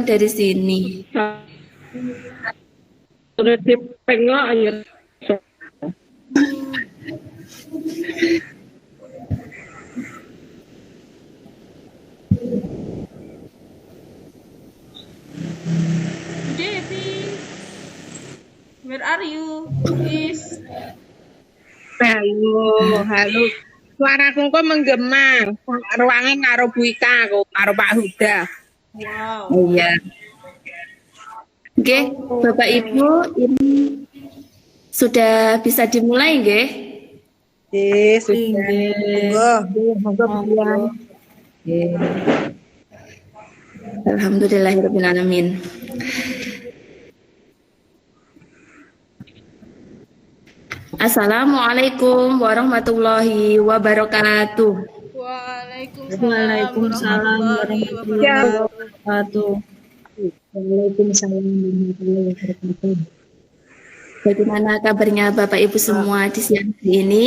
dari sini. Sudah dipengok aja. Devi, where are you? Please. Halo. Suaraku kok menggema. Ruangan karo Bu Ika karo Pak Huda. Wow. Iya. Oke, Bapak Ibu, ini sudah bisa dimulai, nggih? Monggo. Alhamdulillahirabbil alamin. Assalamualaikum warahmatullahi wabarakatuh. Waalaikumsalam warahmatullahi wabarakatuh. Waalaikumsalam warahmatullahi wabarakatuh. Bagaimana kabarnya Bapak Ibu semua di siang hari ini?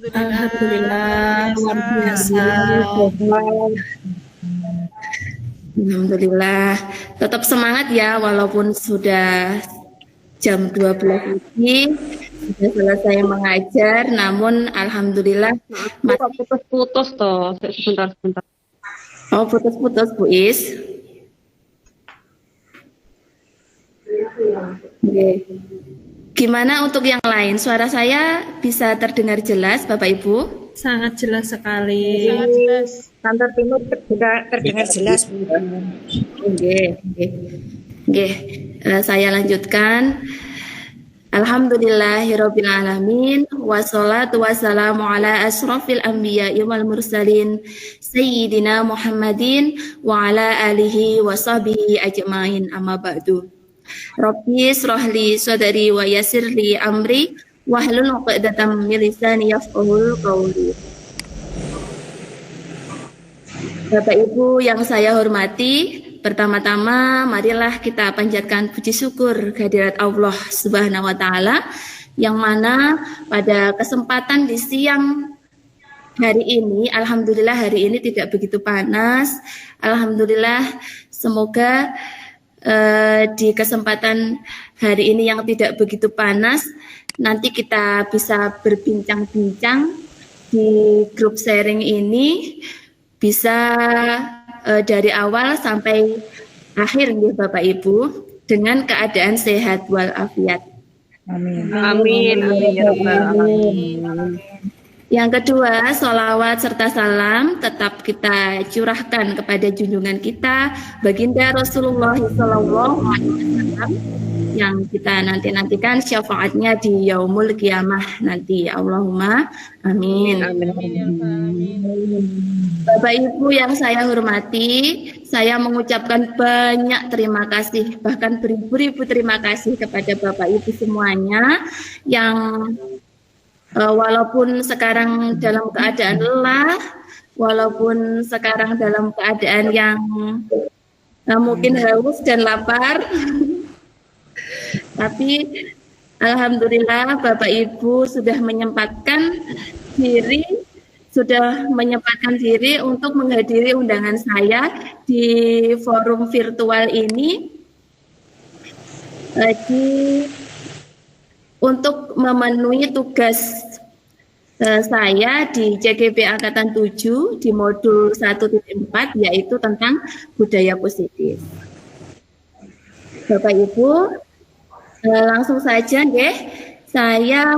Alhamdulillah, luar biasa. Alhamdulillah, tetap semangat ya walaupun sudah jam 12 pagi, sudah selesai mengajar, namun alhamdulillah masih Putus toh. Sebentar. oh putus-putus Bu Is. Oke. Gimana untuk yang lain? Suara saya bisa terdengar jelas Bapak Ibu? sangat jelas sekali. Sangat jelas. Kantor Timur terdengar jelas. Oke. Saya lanjutkan. Alhamdulillahirabbil alamin wassalatu wassalamu ala asrofil anbiya'i wal mursalin sayyidina Muhammadin wa ala alihi wa sahbihi ajmain amma ba'du. Rabbi shrahli sadri wa yassirli amri wahlul 'uqdatam min lisani yafqahul qawli. Bapak Ibu yang saya hormati, pertama-tama marilah kita panjatkan puji syukur kehadirat Allah Subhanahu wa taala yang mana pada kesempatan di siang hari ini, alhamdulillah hari ini tidak begitu panas. Alhamdulillah, semoga di kesempatan hari ini yang tidak begitu panas nanti kita bisa berbincang-bincang di grup sharing ini, bisa dari awal sampai akhir ya Bapak Ibu dengan keadaan sehat walafiat. Amin. Yang kedua, sholawat serta salam tetap kita curahkan kepada junjungan kita Baginda Rasulullah SAW yang kita nantikan syafaatnya di yaumul qiyamah nanti. Allahumma amin. Bapak Ibu yang saya hormati, saya mengucapkan banyak terima kasih, bahkan beribu-ribu terima kasih kepada Bapak Ibu semuanya yang walaupun sekarang dalam keadaan lelah, walaupun sekarang dalam keadaan yang mungkin haus dan lapar, tapi alhamdulillah Bapak Ibu sudah menyempatkan diri untuk menghadiri undangan saya di forum virtual ini untuk memenuhi tugas saya di CGP Angkatan 7 di modul 1.4 yaitu tentang budaya positif. Bapak Ibu, langsung saja nggih, saya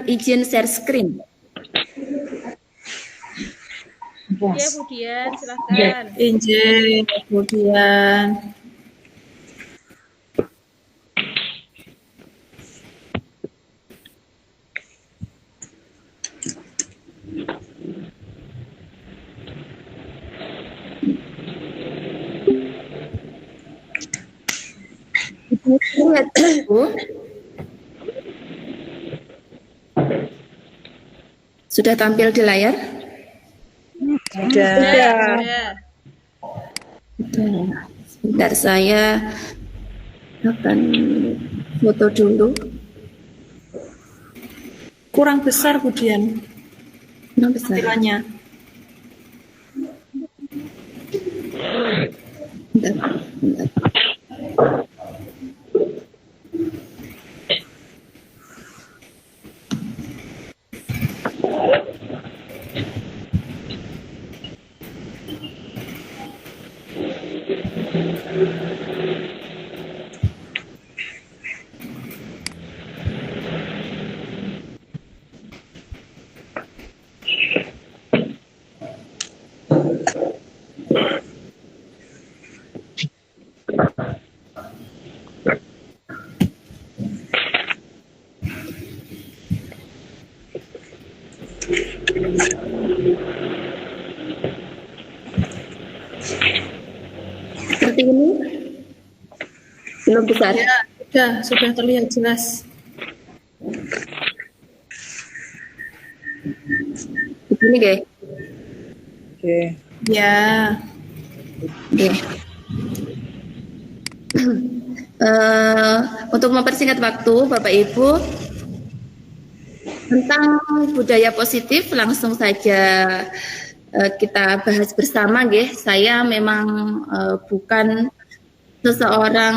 izin share screen. Ya, Budian, silakan. Izin, kemudian. Sudah tampil di layar? Sudah. Sebentar, saya akan foto dulu. Kurang besar, Budian. Kurang besar. Tampilannya. Bentar, bentar. Seperti ini? Belum besar? Ya, sudah terlihat jelas. Begini, guys. Oke. Ya. Oke. Untuk mempersingkat waktu, Bapak Ibu, tentang budaya positif langsung saja kita bahas bersama, nggih. Saya memang bukan seseorang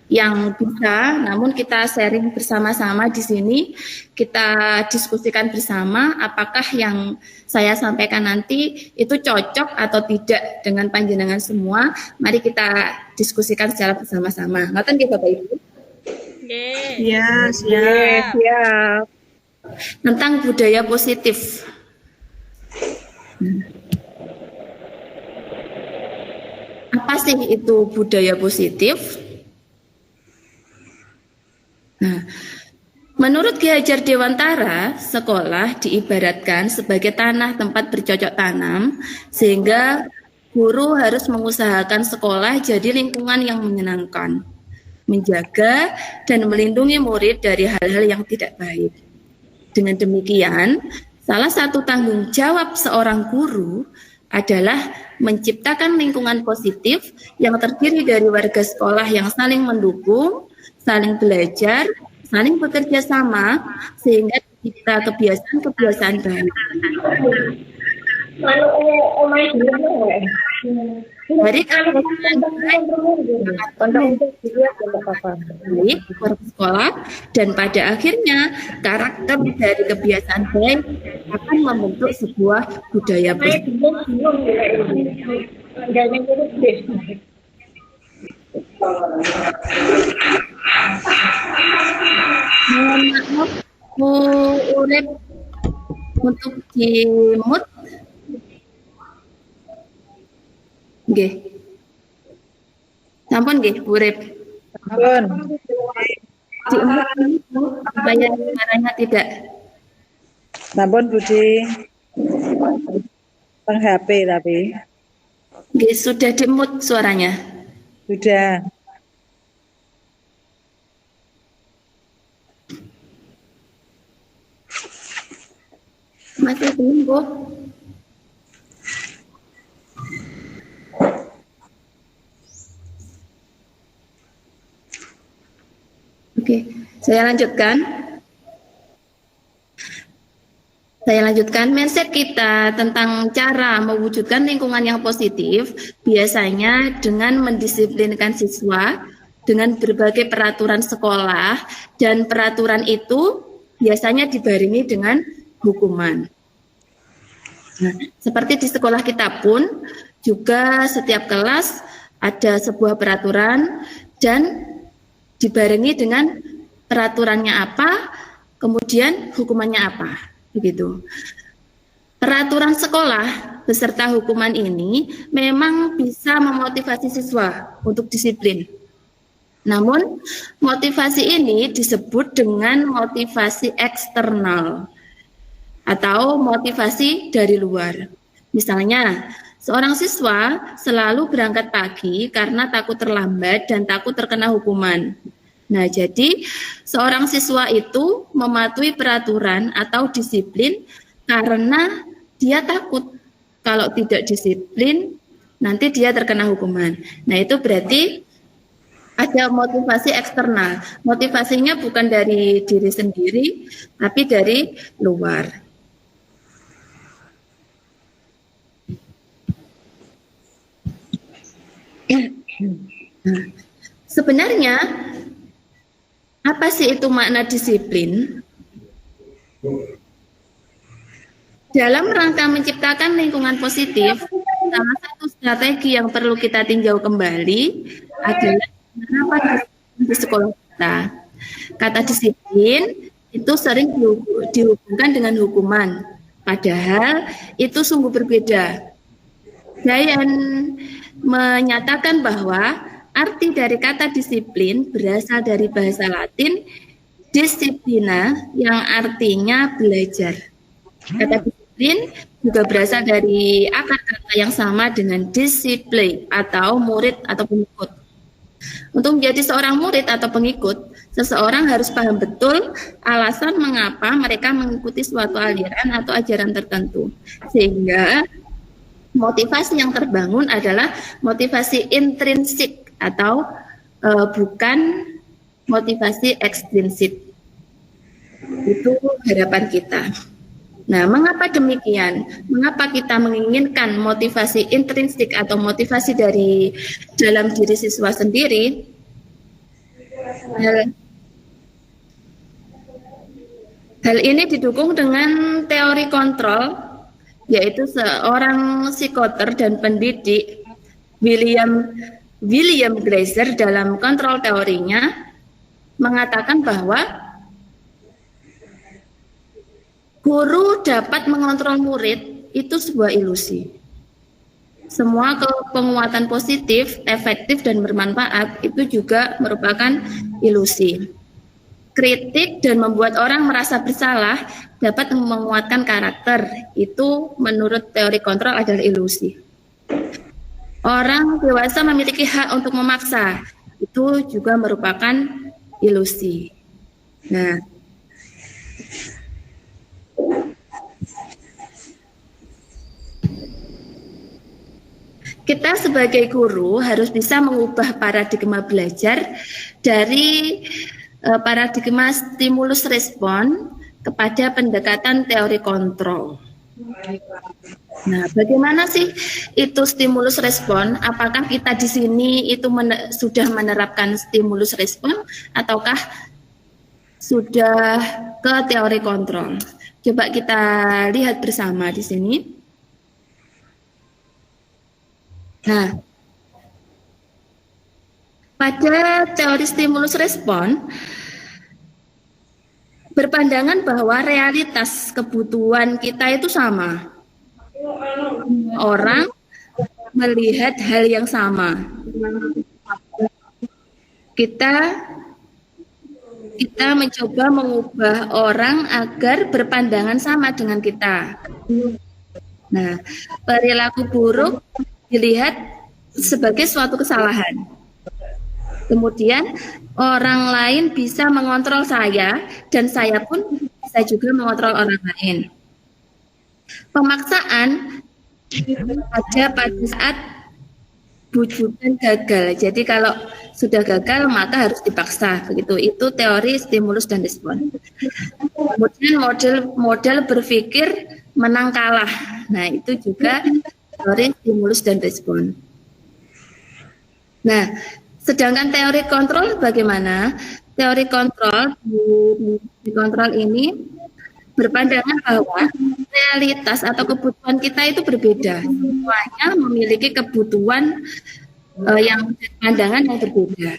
yang bisa, namun kita sharing bersama-sama di sini, kita diskusikan bersama apakah yang saya sampaikan nanti itu cocok atau tidak dengan panjenengan semua. Mari kita diskusikan secara bersama-sama. Ngoten nggih Bapak Ibu? Nggih. Ya, Siap. siap. Tentang budaya positif. Apa sih itu budaya positif? Nah, menurut Ki Hajar Dewantara, sekolah diibaratkan sebagai tanah tempat bercocok tanam, sehingga guru harus mengusahakan sekolah jadi lingkungan yang menyenangkan, menjaga dan melindungi murid dari hal-hal yang tidak baik. Dengan demikian, salah satu tanggung jawab seorang guru adalah menciptakan lingkungan positif yang terdiri dari warga sekolah yang saling mendukung, saling belajar, saling bekerja sama, sehingga kita kebiasaan-kebiasaan baik. Dari kebiasaan baik sekolah, dan pada akhirnya karakter dari kebiasaan baik akan membentuk sebuah budaya positif. Mohon maaf, Bu Urip, untuk di mute. Nggih. Sampun nggih, Bu Urip. Sampun. Di mute supaya suaranya tidak. Sampun Budi. Teng HP tapi. Nggih, sudah di mute suaranya. Sudah. Masih belum, Bu? Oke, saya lanjutkan. Mindset kita tentang cara mewujudkan lingkungan yang positif biasanya dengan mendisiplinkan siswa dengan berbagai peraturan sekolah, dan peraturan itu biasanya dibarengi dengan hukuman. Nah, seperti di sekolah kita pun juga setiap kelas ada sebuah peraturan dan dibarengi dengan peraturannya apa, kemudian hukumannya apa, begitu. Peraturan sekolah beserta hukuman ini memang bisa memotivasi siswa untuk disiplin. Namun, motivasi ini disebut dengan motivasi eksternal atau motivasi dari luar. Misalnya, seorang siswa selalu berangkat pagi karena takut terlambat dan takut terkena hukuman. Nah, jadi seorang siswa itu mematuhi peraturan atau disiplin karena dia takut kalau tidak disiplin nanti dia terkena hukuman. Nah, itu berarti ada motivasi eksternal. Motivasinya bukan dari diri sendiri, tapi dari luar. Nah, sebenarnya apa sih itu makna disiplin? Dalam rangka menciptakan lingkungan positif, salah satu strategi yang perlu kita tinjau kembali adalah penerapan disiplin di sekolah kita. Kata disiplin itu sering dihubungkan dengan hukuman, padahal itu sungguh berbeda. Dayan menyatakan bahwa arti dari kata disiplin berasal dari bahasa Latin disciplina yang artinya belajar. Kata disiplin juga berasal dari akar kata yang sama dengan disiplin atau murid atau pengikut. Untuk menjadi seorang murid atau pengikut, seseorang harus paham betul alasan mengapa mereka mengikuti suatu aliran atau ajaran tertentu. Sehingga motivasi yang terbangun adalah motivasi intrinsik atau bukan motivasi ekstrinsik. Itu harapan kita. Nah, mengapa demikian? Mengapa kita menginginkan motivasi intrinsik atau motivasi dari dalam diri siswa sendiri? Hal ini didukung dengan teori kontrol, yaitu seorang psikoter dan pendidik William Glasser dalam kontrol teorinya mengatakan bahwa guru dapat mengontrol murid itu sebuah ilusi. Semua penguatan positif, efektif, dan bermanfaat itu juga merupakan ilusi. Kritik dan membuat orang merasa bersalah dapat menguatkan karakter. Itu menurut teori kontrol adalah ilusi. Orang dewasa memiliki hak untuk memaksa. Itu juga merupakan ilusi. Nah, kita sebagai guru harus bisa mengubah paradigma belajar dari paradigma stimulus respon kepada pendekatan teori kontrol. Nah, bagaimana sih itu stimulus respon? Apakah kita di sini itu sudah menerapkan stimulus respon ataukah sudah ke teori kontrol? Coba kita lihat bersama di sini. Nah, pada teori stimulus respon berpandangan bahwa realitas kebutuhan kita itu sama. Orang melihat hal yang sama. Kita mencoba mengubah orang agar berpandangan sama dengan kita. Nah, perilaku buruk dilihat sebagai suatu kesalahan. Kemudian orang lain bisa mengontrol saya dan saya pun bisa juga mengontrol orang lain. Pemaksaan ada pada saat bujukan gagal. Jadi kalau sudah gagal maka harus dipaksa, begitu. Itu teori stimulus dan respon. Kemudian model berpikir menang kalah. Nah, itu juga teori stimulus dan respon. Nah, sedangkan teori kontrol bagaimana? Teori kontrol di kontrol ini berpandangan bahwa realitas atau kebutuhan kita itu berbeda. Semuanya memiliki kebutuhan yang pandangan yang berbeda.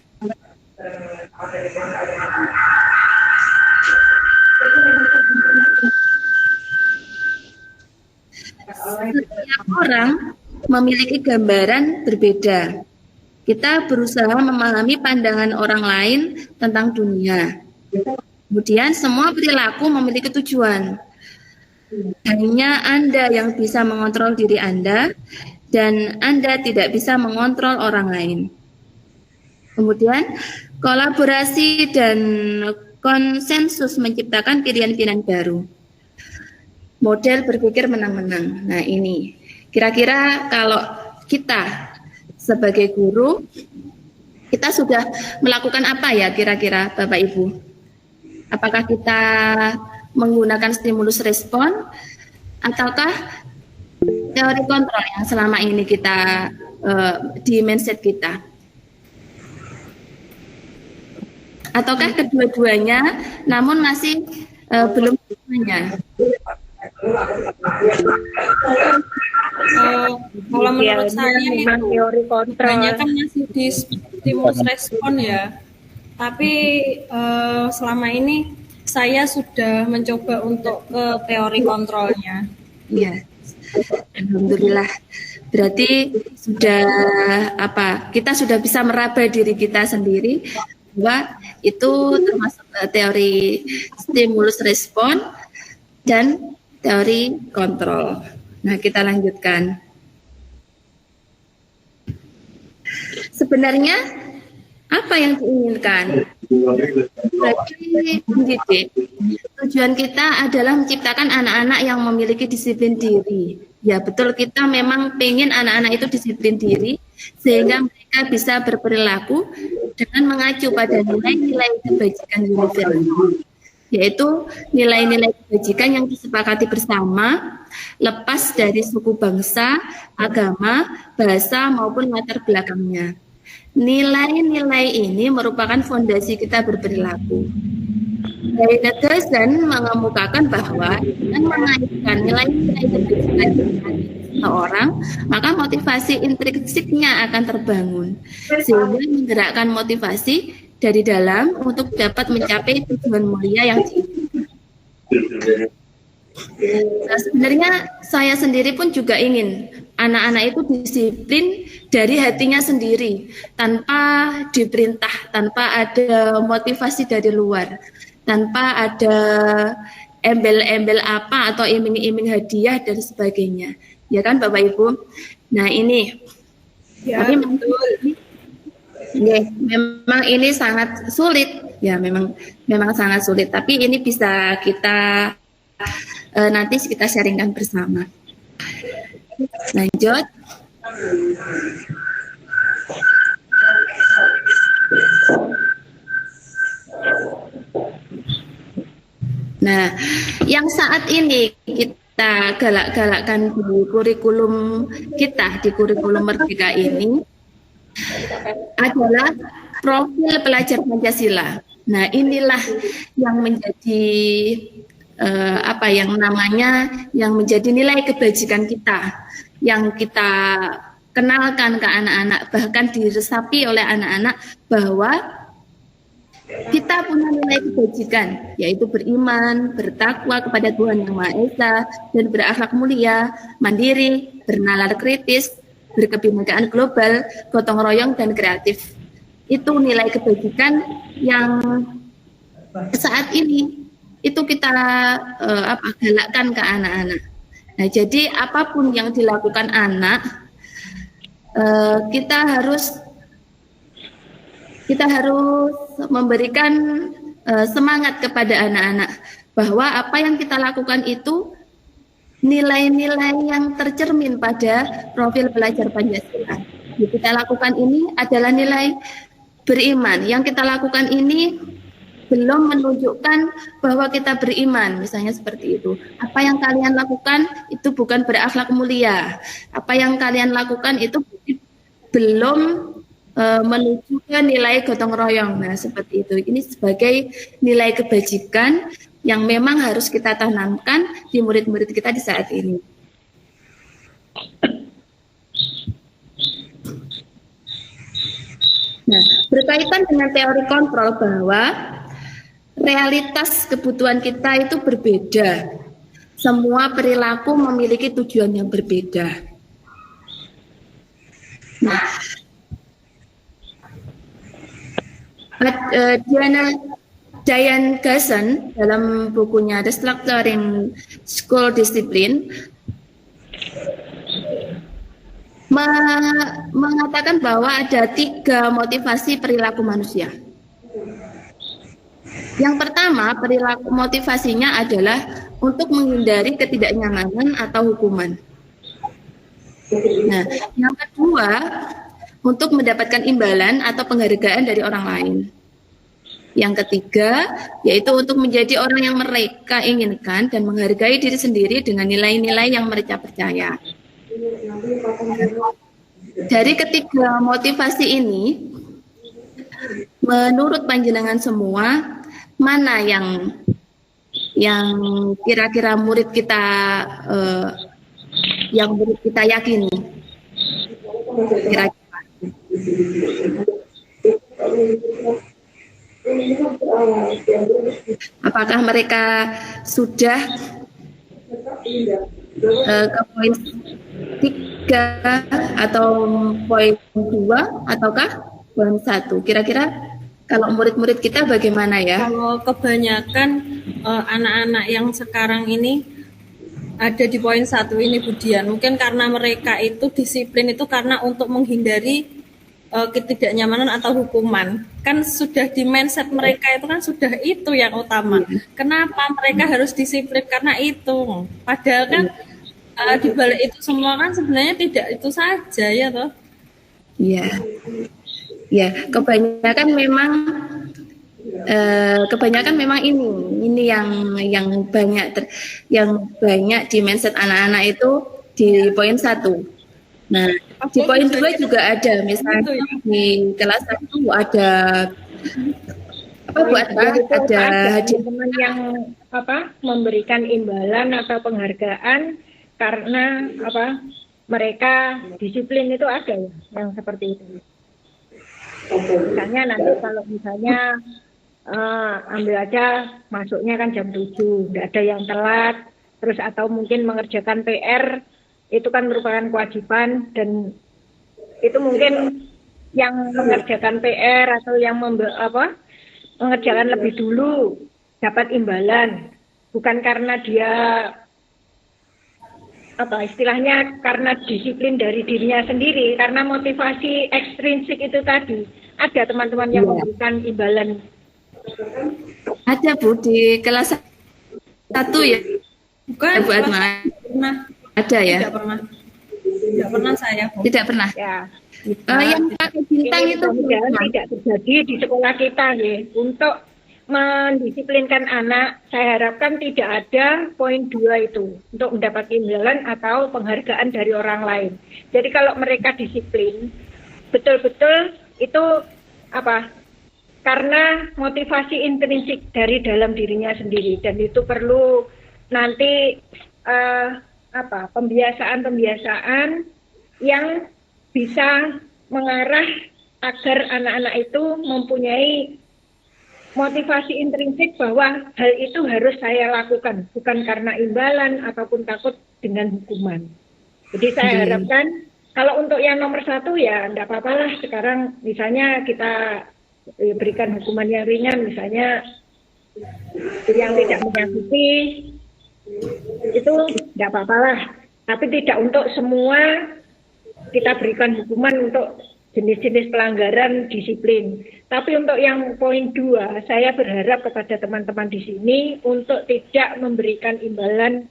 Setiap orang memiliki gambaran berbeda. Kita berusaha memahami pandangan orang lain tentang dunia. Kemudian semua perilaku memiliki tujuan. Hanya Anda yang bisa mengontrol diri Anda dan Anda tidak bisa mengontrol orang lain. Kemudian kolaborasi dan konsensus menciptakan pilihan-pilihan baru. Model berpikir menang-menang. Nah, ini kira-kira kalau kita sebagai guru, kita sudah melakukan apa ya kira-kira Bapak Ibu? Apakah kita menggunakan stimulus respon ataukah teori kontrol yang selama ini kita di mindset kita. Ataukah kedua-duanya namun masih belum semuanya? Kalau menurut saya memang itu teori kontrol. kebanyakan masih di stimulus respon ya. Tapi selama ini saya sudah mencoba untuk ke teori kontrolnya. Ya, alhamdulillah. Berarti sudah kita sudah bisa meraba diri kita sendiri bahwa itu termasuk teori stimulus respon dan teori kontrol. Nah, kita lanjutkan. Sebenarnya apa yang diinginkan? Bagi pendidik, tujuan kita adalah menciptakan anak-anak yang memiliki disiplin diri. Ya, betul, kita memang pengen anak-anak itu disiplin diri sehingga mereka bisa berperilaku dengan mengacu pada nilai-nilai kebajikan universal, yaitu nilai-nilai kebajikan yang disepakati bersama, lepas dari suku bangsa, agama, bahasa, maupun latar belakangnya. Nilai-nilai ini merupakan fondasi kita berperilaku. Dairat Gassen mengemukakan bahwa dengan mengaitkan nilai-nilai kebajikan seseorang, maka motivasi intrinsiknya akan terbangun, sehingga menggerakkan motivasi dari dalam untuk dapat mencapai tujuan mulia yang diinginkan. Nah, sebenarnya saya sendiri pun juga ingin anak-anak itu disiplin dari hatinya sendiri, tanpa diperintah, tanpa ada motivasi dari luar, tanpa ada embel-embel apa atau iming-iming hadiah dan sebagainya. Ya kan Bapak Ibu? Nah ini, Ya, tapi betul. memang ini sangat sulit. Ya memang sangat sulit. Tapi ini bisa kita nanti kita sharingkan bersama. Lanjut. Nah, yang saat ini kita galak-galakkan di kurikulum kita, di kurikulum Merdeka ini adalah profil pelajar Pancasila. Nah, inilah yang menjadi yang menjadi nilai kebajikan kita, yang kita kenalkan ke anak-anak, bahkan diresapi oleh anak-anak bahwa kita punya nilai kebajikan, yaitu beriman, bertakwa kepada Tuhan Yang Maha Esa, dan berakhlak mulia, mandiri, bernalar kritis, berkebinekaan global, gotong royong, dan kreatif. Itu nilai kebajikan yang saat ini itu kita galakkan ke anak-anak. Nah, jadi apapun yang dilakukan anak, kita harus memberikan semangat kepada anak-anak bahwa apa yang kita lakukan itu nilai-nilai yang tercermin pada profil pelajar Pancasila. Yang kita lakukan ini adalah nilai beriman. Yang kita lakukan ini belum menunjukkan bahwa kita beriman, misalnya seperti itu. Apa yang kalian lakukan itu bukan berakhlak mulia. Apa yang kalian lakukan itu belum menuju ke nilai gotong royong. Nah, seperti itu. Ini sebagai nilai kebajikan yang memang harus kita tanamkan di murid-murid kita di saat ini. Nah, berkaitan dengan teori kontrol bahwa realitas kebutuhan kita itu berbeda. Semua perilaku memiliki tujuan yang berbeda. Nah, Diane Gassen dalam bukunya The Structuring School Discipline mengatakan bahwa ada 3 motivasi perilaku manusia. Yang pertama, perilaku motivasinya adalah untuk menghindari ketidaknyamanan atau hukuman. Nah, yang kedua, untuk mendapatkan imbalan atau penghargaan dari orang lain. Yang ketiga, yaitu untuk menjadi orang yang mereka inginkan dan menghargai diri sendiri dengan nilai-nilai yang mereka percaya. Dari ketiga motivasi ini, menurut panjenengan semua, mana yang kira-kira murid kita yakini? Kira-kira. Apakah mereka sudah ke poin 3 atau poin 2 ataukah poin 1? Kira-kira kalau murid-murid kita bagaimana ya? Kalau kebanyakan anak-anak yang sekarang ini ada di poin 1 ini Budian, mungkin karena mereka itu disiplin itu karena untuk menghindari ketidaknyamanan atau hukuman. Kan sudah di mindset mereka itu kan sudah itu yang utama. Kenapa mereka harus disiplin? Karena itu. Padahal kan di balik itu semua kan sebenarnya tidak itu saja ya toh. Iya. Ya, kebanyakan memang ini yang banyak di mindset anak-anak itu di poin 1. Nah, di poin 2 juga ada, misalnya di kelas 1 ada ada hadiah teman yang memberikan imbalan atau penghargaan karena mereka disiplin, itu ada ya yang seperti itu. Misalnya nanti kalau ambil aja masuknya kan jam 7, tidak ada yang telat, terus atau mungkin mengerjakan PR itu kan merupakan kewajiban, dan itu mungkin yang mengerjakan PR atau yang mengerjakan lebih dulu dapat imbalan, bukan karena dia istilahnya karena disiplin dari dirinya sendiri, karena motivasi ekstrinsik itu tadi. Ada teman-teman yang memberikan imbalan. Ada Bu di kelas 1 ya? Bukan, Bu Atma. Pernah. Ada ya? Tidak pernah saya. Tidak pernah. Ya. Yang pakai bintang itu tidak terjadi di sekolah kita ya. Untuk mendisiplinkan anak, saya harapkan tidak ada poin 2 itu untuk mendapat imbalan atau penghargaan dari orang lain. Jadi kalau mereka disiplin, betul-betul itu karena motivasi intrinsik dari dalam dirinya sendiri, dan itu perlu nanti pembiasaan yang bisa mengarah agar anak-anak itu mempunyai motivasi intrinsik bahwa hal itu harus saya lakukan, bukan karena imbalan ataupun takut dengan hukuman. Jadi saya harapkan kalau untuk yang nomor 1 ya enggak apa-apa lah, sekarang misalnya kita berikan hukuman yang ringan, misalnya yang tidak menyakiti, itu enggak apa-apa lah. Tapi tidak untuk semua kita berikan hukuman untuk jenis-jenis pelanggaran disiplin. Tapi untuk yang poin 2, saya berharap kepada teman-teman di sini untuk tidak memberikan imbalan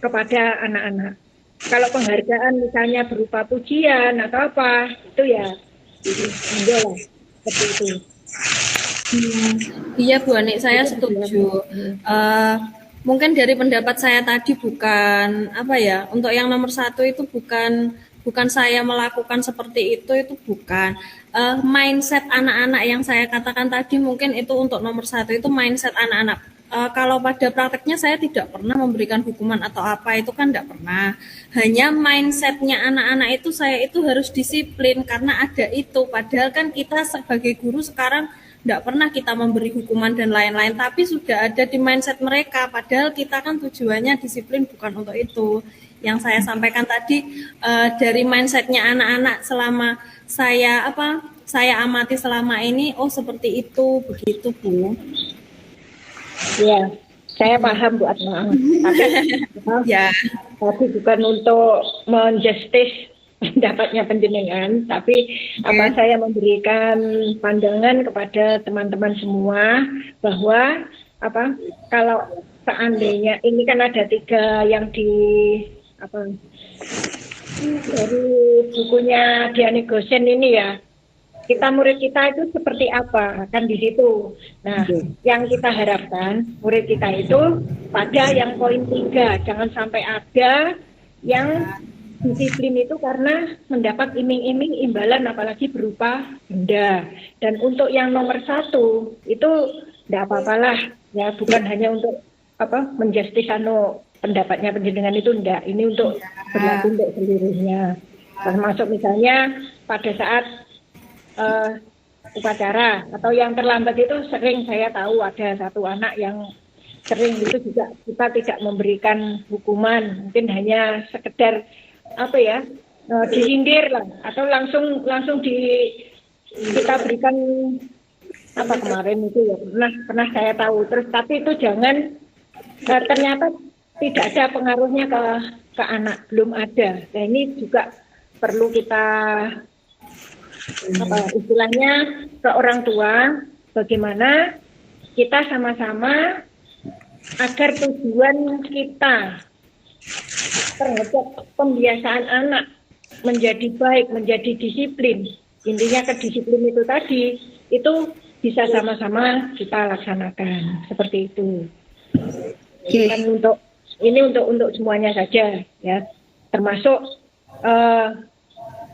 kepada anak-anak. Kalau penghargaan misalnya berupa pujian atau apa, itu ya enggak lah, seperti itu. Iya Bu Ani, saya setuju. Mungkin dari pendapat saya tadi bukan untuk yang nomor 1 itu bukan saya melakukan seperti itu bukan. Mindset anak-anak yang saya katakan tadi mungkin itu untuk nomor 1 itu mindset anak-anak. Kalau pada prakteknya saya tidak pernah memberikan hukuman atau apa, itu kan tidak pernah. Hanya mindsetnya anak-anak itu saya itu harus disiplin karena ada itu. Padahal kan kita sebagai guru sekarang tidak pernah kita memberi hukuman dan lain-lain, tapi sudah ada di mindset mereka. Padahal kita kan tujuannya disiplin bukan untuk itu. Yang saya sampaikan tadi dari mindsetnya anak-anak selama saya amati selama ini, seperti itu, begitu Bu. Ya, saya paham Bu Atma. Tapi bukan untuk menjustis pendapatnya penjenengan, tapi saya memberikan pandangan kepada teman-teman semua bahwa kalau seandainya ini kan ada 3 yang dari bukunya Diani Gosen ini ya, murid kita itu seperti apa kan di situ. Nah, yang kita harapkan murid kita itu pada yang poin 3, jangan sampai ada yang disiplin itu karena mendapat iming-iming imbalan apalagi berupa benda. Dan untuk yang nomor 1 itu tidak apa-apalah ya, bukan hanya untuk menjustisano pendapatnya penjenengan itu enggak. Ini untuk berlaku untuk seluruhnya. Termasuk misalnya pada saat upacara atau yang terlambat itu sering saya tahu ada satu anak yang sering itu juga kita tidak memberikan hukuman, mungkin hanya sekedar disindir lah atau langsung kita berikan kemarin itu ya pernah saya tahu. Terus tapi itu jangan ternyata tidak ada pengaruhnya ke anak, belum ada. Nah ini juga perlu kita istilahnya ke orang tua, bagaimana kita sama-sama agar tujuan kita terhadap pembiasaan anak menjadi baik, menjadi disiplin. Intinya kedisiplin itu tadi, itu bisa sama-sama kita laksanakan seperti itu. Bukan untuk semuanya saja ya, termasuk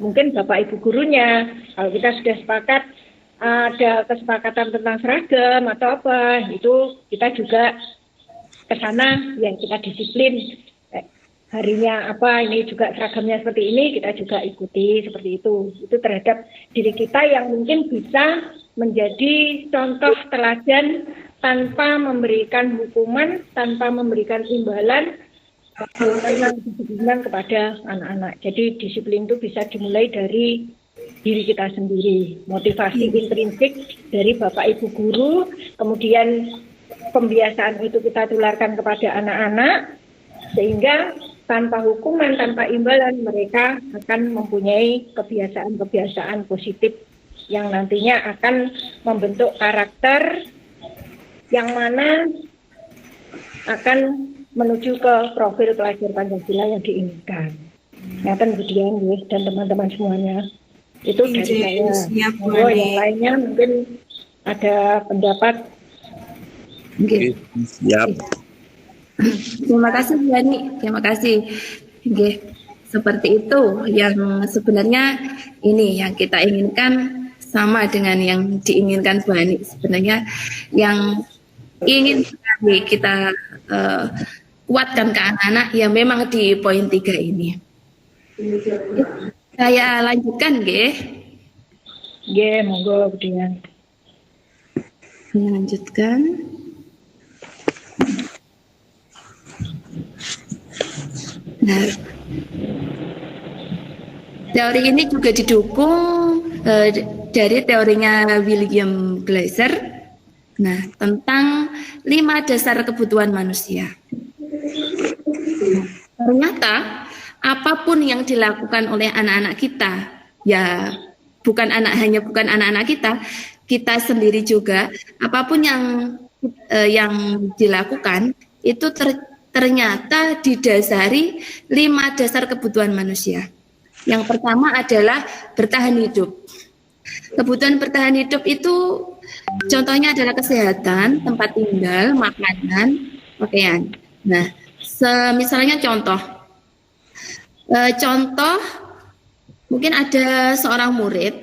mungkin Bapak Ibu gurunya. Kalau kita sudah sepakat ada kesepakatan tentang seragam atau apa, itu kita juga ke sana yang kita disiplin. Harinya ini juga seragamnya seperti ini, kita juga ikuti seperti itu. Itu terhadap diri kita yang mungkin bisa menjadi contoh teladan tanpa memberikan hukuman, tanpa memberikan imbalan disiplinan kepada anak-anak. Jadi disiplin itu bisa dimulai dari diri kita sendiri. Motivasi intrinsik dari Bapak Ibu guru, kemudian pembiasaan itu kita tularkan kepada anak-anak, sehingga tanpa hukuman, tanpa imbalan mereka akan mempunyai kebiasaan-kebiasaan positif yang nantinya akan membentuk karakter yang mana akan menuju ke profil pelajar Pancasila yang diinginkan. Ngaten kemudian dan teman-teman semuanya. Itu dari saya. Yang lainnya mungkin ada pendapat. Oke. Siap. Terima kasih Bu Yani, terima kasih. Oke. Seperti itu yang sebenarnya ini yang kita inginkan sama dengan yang diinginkan Bu Yani. Sebenarnya yang ingin sekali kita kuatkan ke anak-anak ya memang di poin 3 ini. Saya lanjutkan nggih. Nggih, monggo Bu Dian. Saya lanjutkan. Nah, teori ini juga didukung dari teorinya William Glasser. Nah, tentang 5 dasar kebutuhan manusia. Ternyata apapun yang dilakukan oleh anak-anak kita, ya bukan anak-anak kita sendiri juga, apapun yang dilakukan itu ternyata didasari 5 dasar kebutuhan manusia. Yang pertama adalah bertahan hidup. Kebutuhan bertahan hidup itu contohnya adalah kesehatan, tempat tinggal, makanan, pakaian. Nah, misalnya contoh mungkin ada seorang murid,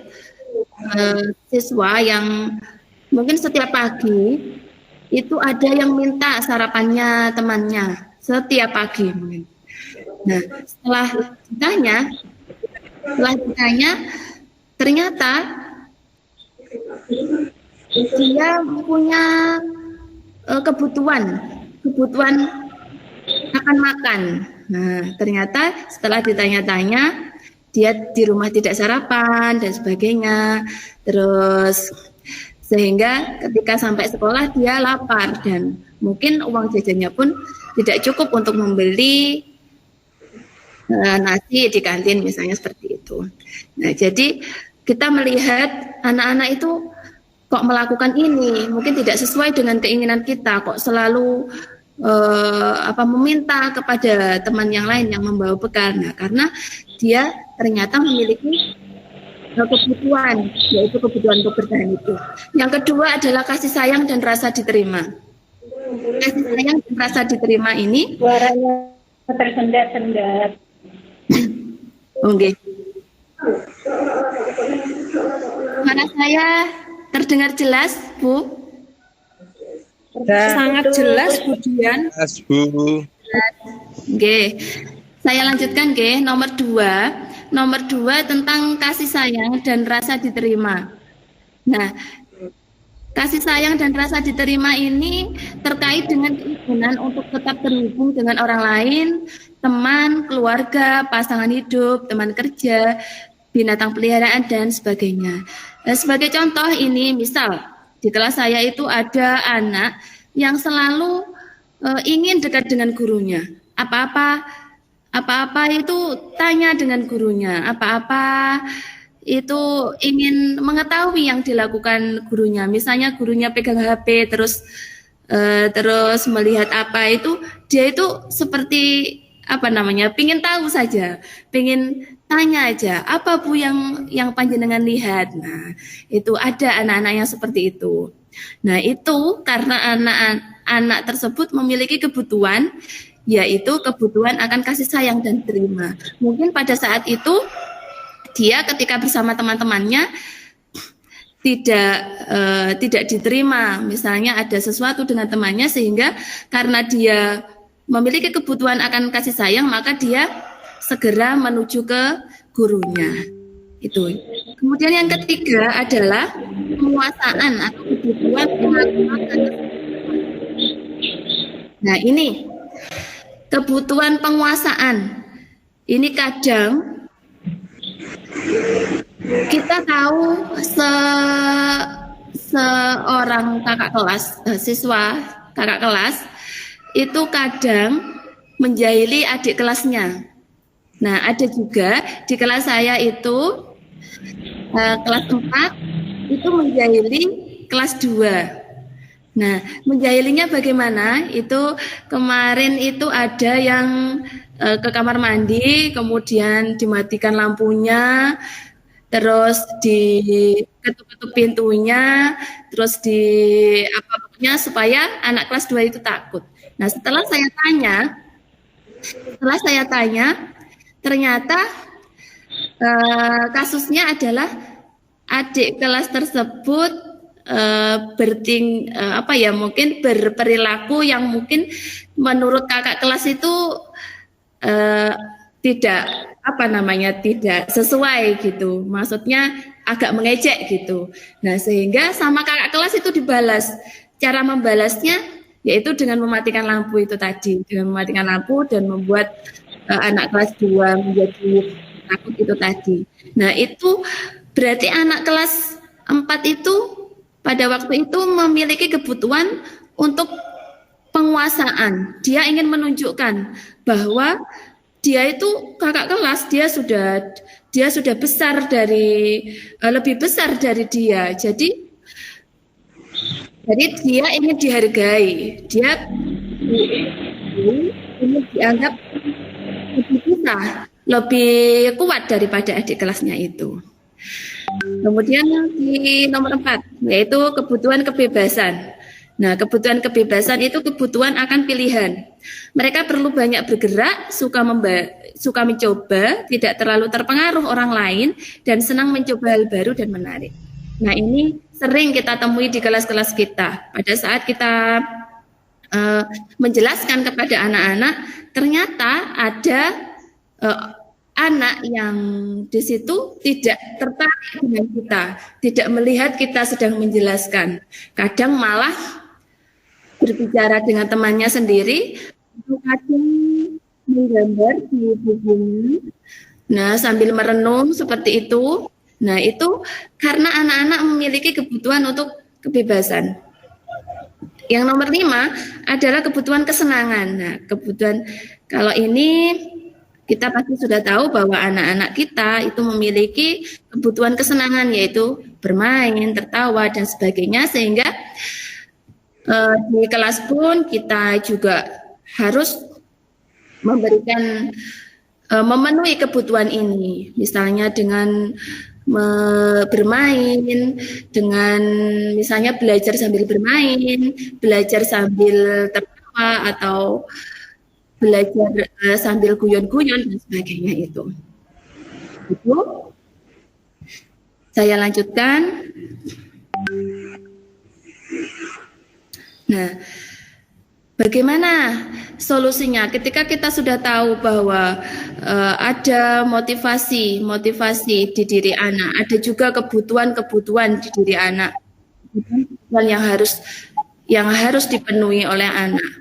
siswa yang mungkin setiap pagi itu ada yang minta sarapannya temannya setiap pagi mungkin. Nah, setelah ditanya ternyata dia punya kebutuhan akan makan. Nah, ternyata setelah ditanya-tanya dia di rumah tidak sarapan dan sebagainya. Terus sehingga ketika sampai sekolah dia lapar dan mungkin uang jajannya pun tidak cukup untuk membeli nasi di kantin misalnya seperti itu. Nah, jadi kita melihat anak-anak itu kok melakukan ini mungkin tidak sesuai dengan keinginan kita, kok selalu meminta kepada teman yang lain yang membawa bekal. Nah, karena dia ternyata memiliki kebutuhan, yaitu kebutuhan bertahan itu. Yang kedua adalah kasih sayang dan rasa diterima. Kasih sayang dan rasa diterima ini suaranya tersendat-sendat. Oke. Suara saya terdengar jelas, Bu? Sangat jelas, Bu Dian. Mas Bu. Oke. Saya lanjutkan, oke. Nomor 2. Nomor 2 tentang kasih sayang dan rasa diterima. Nah, kasih sayang dan rasa diterima ini terkait dengan keinginan untuk tetap terhubung dengan orang lain, teman, keluarga, pasangan hidup, teman kerja, binatang peliharaan, dan sebagainya. Nah, sebagai contoh ini, misal di kelas saya itu ada anak yang selalu ingin dekat dengan gurunya. Apa-apa itu tanya dengan gurunya, apa-apa itu ingin mengetahui yang dilakukan gurunya. Misalnya gurunya pegang HP terus melihat apa itu, dia itu seperti pingin tahu saja, pingin tanya aja, apa Bu yang panjenengan lihat. Nah, itu ada anak-anak yang seperti itu. Nah, itu karena anak tersebut memiliki kebutuhan, yaitu kebutuhan akan kasih sayang dan terima. Mungkin pada saat itu dia ketika bersama teman-temannya tidak diterima, misalnya ada sesuatu dengan temannya, sehingga karena dia memiliki kebutuhan akan kasih sayang, maka dia segera menuju ke gurunya. Itu. Kemudian yang ketiga adalah penguasaan atau kebutuhan pengakuan. Nah, ini kebutuhan penguasaan. Ini kadang kita tahu seorang kakak kelas, siswa kakak kelas itu kadang menjahili adik kelasnya. Nah, ada juga di kelas saya itu kelas 4 itu menjahili kelas 2. Nah, menjahilinya bagaimana? Itu kemarin itu ada yang ke kamar mandi, kemudian dimatikan lampunya, terus diketuk-ketuk pintunya, terus pokoknya supaya anak kelas 2 itu takut. Nah, setelah saya tanya, ternyata kasusnya adalah adik kelas tersebut mungkin berperilaku yang mungkin menurut kakak kelas itu tidak sesuai gitu, maksudnya agak mengejek gitu. Nah, sehingga sama kakak kelas itu dibalas. Cara membalasnya yaitu dengan mematikan lampu itu tadi, dengan mematikan lampu dan membuat anak kelas 2 menjadi takut itu tadi. Nah, itu berarti anak kelas 4 itu pada waktu itu memiliki kebutuhan untuk penguasaan. Dia ingin menunjukkan bahwa dia itu kakak kelas, dia sudah besar lebih besar dari dia. Jadi dia ingin dihargai. Dia ingin dianggap lebih besar, lebih kuat daripada adik kelasnya itu. Kemudian di nomor 4, yaitu kebutuhan kebebasan. Nah, kebutuhan kebebasan itu kebutuhan akan pilihan. Mereka perlu banyak bergerak, suka mencoba, tidak terlalu terpengaruh orang lain, dan senang mencoba hal baru dan menarik. Nah, ini sering kita temui di kelas-kelas kita. Pada saat kita menjelaskan kepada anak-anak, ternyata ada anak yang di situ tidak tertarik dengan kita, tidak melihat kita sedang menjelaskan. Kadang malah berbicara dengan temannya sendiri, kadang menggambar di bukunya. Nah, sambil merenung seperti itu. Nah, itu karena anak-anak memiliki kebutuhan untuk kebebasan. Yang nomor 5 adalah kebutuhan kesenangan. Nah, kebutuhan kalau ini kita pasti sudah tahu bahwa anak-anak kita itu memiliki kebutuhan kesenangan, yaitu bermain, tertawa, dan sebagainya, sehingga di kelas pun kita juga harus memenuhi kebutuhan ini, misalnya dengan bermain, dengan misalnya belajar sambil bermain, belajar sambil tertawa, atau belajar sambil guyon-guyon dan sebagainya itu. Ibu, saya lanjutkan. Nah, bagaimana solusinya ketika kita sudah tahu bahwa ada motivasi di diri anak, ada juga kebutuhan di diri anak yang harus dipenuhi oleh anak.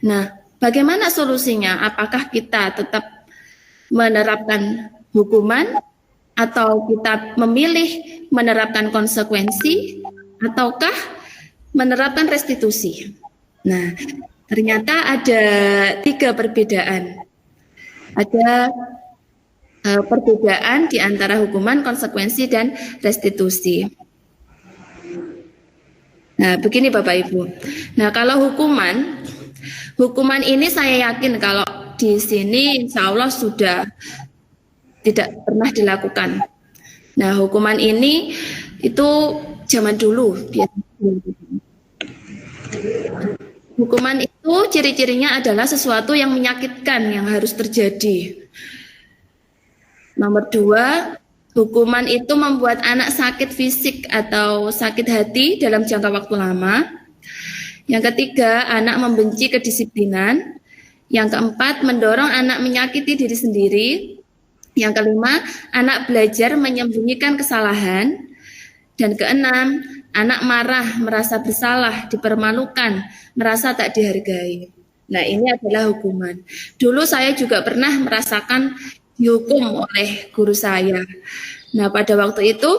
Nah, bagaimana solusinya? Apakah kita tetap menerapkan hukuman atau kita memilih menerapkan konsekuensi ataukah menerapkan restitusi? Nah, ternyata ada 3 perbedaan. Ada perbedaan di antara hukuman, konsekuensi, dan restitusi. Nah, begini Bapak Ibu. Nah, kalau hukuman ini saya yakin kalau di sini insya Allah sudah tidak pernah dilakukan. Nah, hukuman ini itu zaman dulu. Hukuman itu ciri-cirinya adalah sesuatu yang menyakitkan yang harus terjadi. Nomor 2, hukuman itu membuat anak sakit fisik atau sakit hati dalam jangka waktu lama. Yang ketiga, anak membenci kedisiplinan. Yang keempat, mendorong anak menyakiti diri sendiri. Yang kelima, anak belajar menyembunyikan kesalahan. Dan keenam, anak marah, merasa bersalah, dipermalukan, merasa tak dihargai. Nah, ini adalah hukuman. Dulu saya juga pernah merasakan dihukum oleh guru saya. Nah, pada waktu itu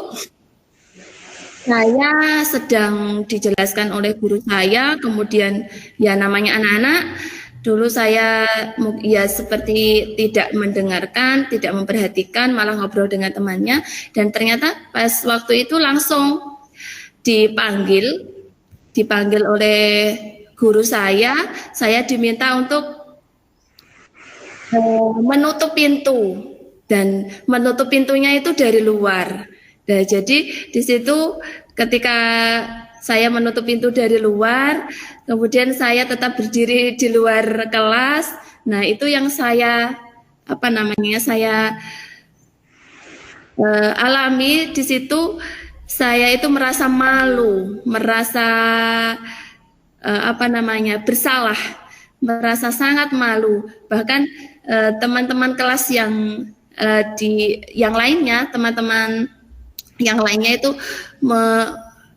saya sedang dijelaskan oleh guru saya, kemudian ya namanya anak-anak, dulu saya ya seperti tidak mendengarkan, tidak memperhatikan, malah ngobrol dengan temannya, dan ternyata pas waktu itu langsung dipanggil oleh guru saya diminta untuk menutup pintu, dan menutup pintunya itu dari luar. Nah, jadi di situ ketika saya menutup pintu dari luar, kemudian saya tetap berdiri di luar kelas. Nah, itu yang saya alami di situ. Saya itu merasa malu, merasa bersalah, merasa sangat malu. Bahkan teman-teman kelas yang lainnya, teman-teman yang lainnya itu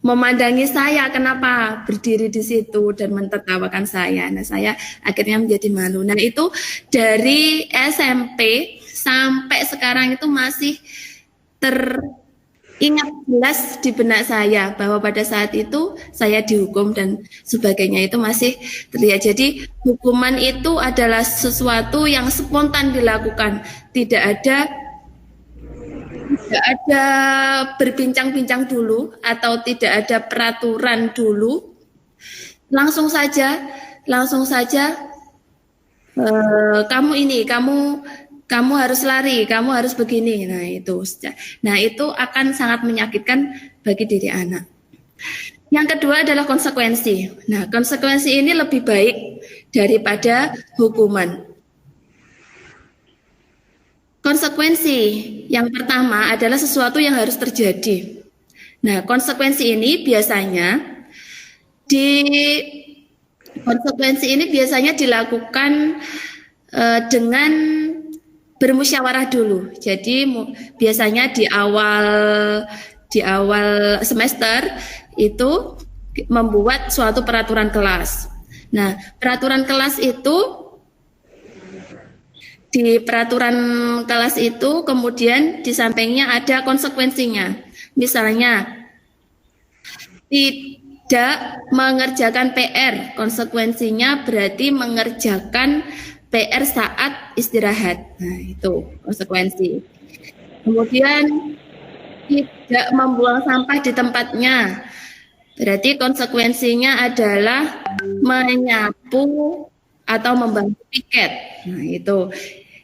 memandangi saya kenapa berdiri di situ dan mentertawakan saya. Nah, saya akhirnya menjadi malu. Nah, itu dari SMP sampai sekarang itu masih teringat jelas di benak saya bahwa pada saat itu saya dihukum dan sebagainya itu masih terlihat. Jadi hukuman itu adalah sesuatu yang spontan dilakukan, tidak ada berbincang-bincang dulu atau tidak ada peraturan dulu, langsung saja kamu harus lari, kamu harus begini. Nah itu akan sangat menyakitkan bagi diri anak. Yang kedua adalah konsekuensi. Nah, konsekuensi ini lebih baik daripada hukuman. Konsekuensi yang pertama adalah sesuatu yang harus terjadi. Nah, konsekuensi ini biasanya dilakukan dengan bermusyawarah dulu. Jadi biasanya di awal semester itu membuat suatu peraturan kelas. Nah, peraturan kelas itu kemudian di sampingnya ada konsekuensinya. Misalnya tidak mengerjakan PR, konsekuensinya berarti mengerjakan PR saat istirahat. Nah, itu konsekuensi. Kemudian tidak membuang sampah di tempatnya. Berarti konsekuensinya adalah menyapu atau membantu piket. Nah,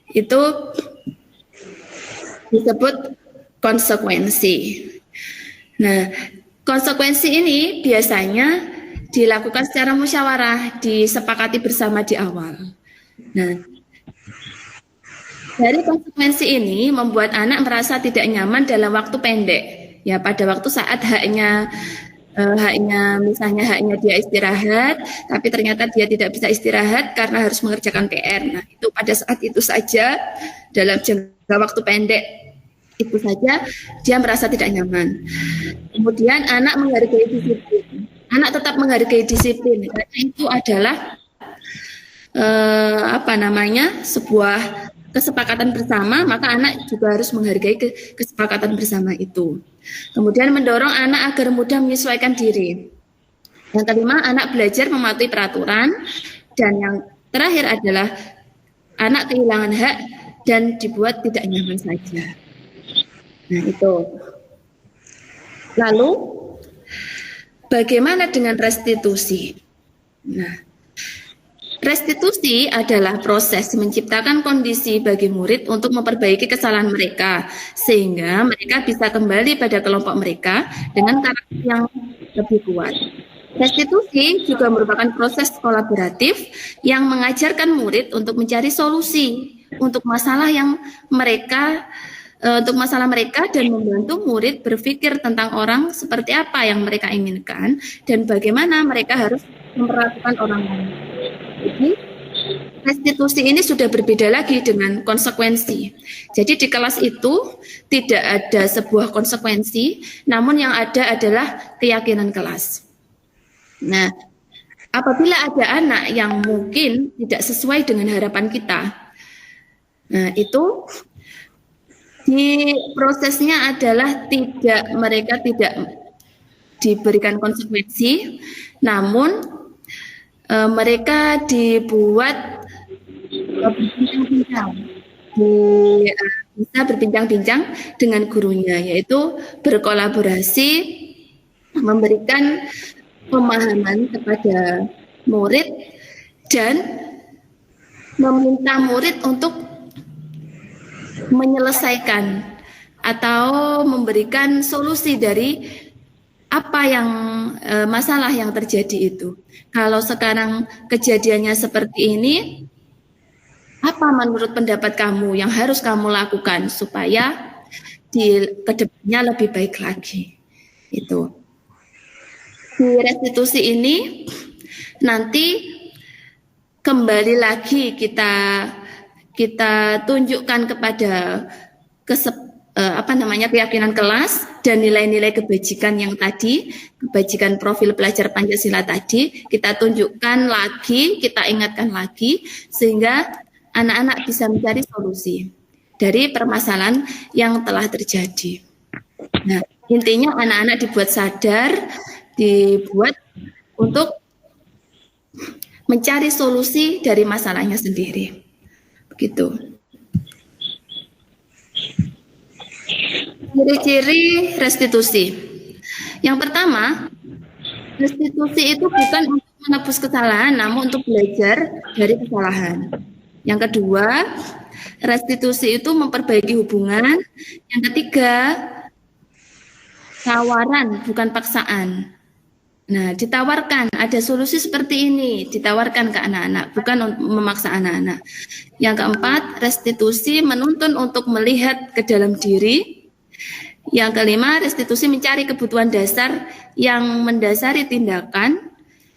itu disebut konsekuensi. Nah, konsekuensi ini biasanya dilakukan secara musyawarah, disepakati bersama di awal. Nah, Dari konsekuensi ini membuat anak merasa tidak nyaman dalam waktu pendek. Ya, pada waktu saat haknya dia istirahat, tapi ternyata dia tidak bisa istirahat karena harus mengerjakan PR. Nah, itu pada saat itu saja dalam jangka waktu pendek itu saja dia merasa tidak nyaman. Kemudian anak menghargai disiplin. Anak tetap menghargai disiplin karena itu adalah sebuah kesepakatan bersama, maka anak juga harus menghargai kesepakatan bersama itu. Kemudian mendorong anak agar mudah menyesuaikan diri. Yang kelima, anak belajar mematuhi peraturan. Dan yang terakhir adalah anak kehilangan hak dan dibuat tidak nyaman saja. Nah, itu. Lalu, bagaimana dengan restitusi? Nah, restitusi adalah proses menciptakan kondisi bagi murid untuk memperbaiki kesalahan mereka, sehingga mereka bisa kembali pada kelompok mereka dengan karakter yang lebih kuat. Restitusi juga merupakan proses kolaboratif yang mengajarkan murid untuk mencari solusi untuk masalah mereka dan membantu murid berpikir tentang orang seperti apa yang mereka inginkan dan bagaimana mereka harus memperlakukan orang lain. Jadi, restitusi ini sudah berbeda lagi dengan konsekuensi. Jadi di kelas itu tidak ada sebuah konsekuensi, namun yang ada adalah keyakinan kelas. Nah, apabila ada anak yang mungkin tidak sesuai dengan harapan kita, nah itu di prosesnya adalah mereka tidak diberikan konsekuensi, namun mereka dibuat bisa berbincang-bincang dengan gurunya, yaitu berkolaborasi, memberikan pemahaman kepada murid dan meminta murid untuk menyelesaikan atau memberikan solusi dari apa yang masalah yang terjadi itu. Kalau sekarang kejadiannya seperti ini, apa menurut pendapat kamu yang harus kamu lakukan supaya di kedepannya lebih baik lagi? Itu. Di restitusi ini nanti kembali lagi kita tunjukkan kepada keyakinan kelas dan nilai-nilai kebajikan yang tadi, kebajikan profil pelajar Pancasila tadi, kita tunjukkan lagi, kita ingatkan lagi, sehingga anak-anak bisa mencari solusi dari permasalahan yang telah terjadi. Nah, intinya anak-anak dibuat sadar, dibuat untuk mencari solusi dari masalahnya sendiri. Begitu. Ciri-ciri restitusi. Yang pertama, restitusi itu bukan untuk menebus kesalahan, namun untuk belajar dari kesalahan. Yang kedua, restitusi itu memperbaiki hubungan. Yang ketiga, tawaran bukan paksaan. Nah, ditawarkan, ada solusi seperti ini, ditawarkan ke anak-anak, bukan memaksa anak-anak. Yang keempat, restitusi menuntun untuk melihat ke dalam diri. Yang kelima, restitusi mencari kebutuhan dasar yang mendasari tindakan.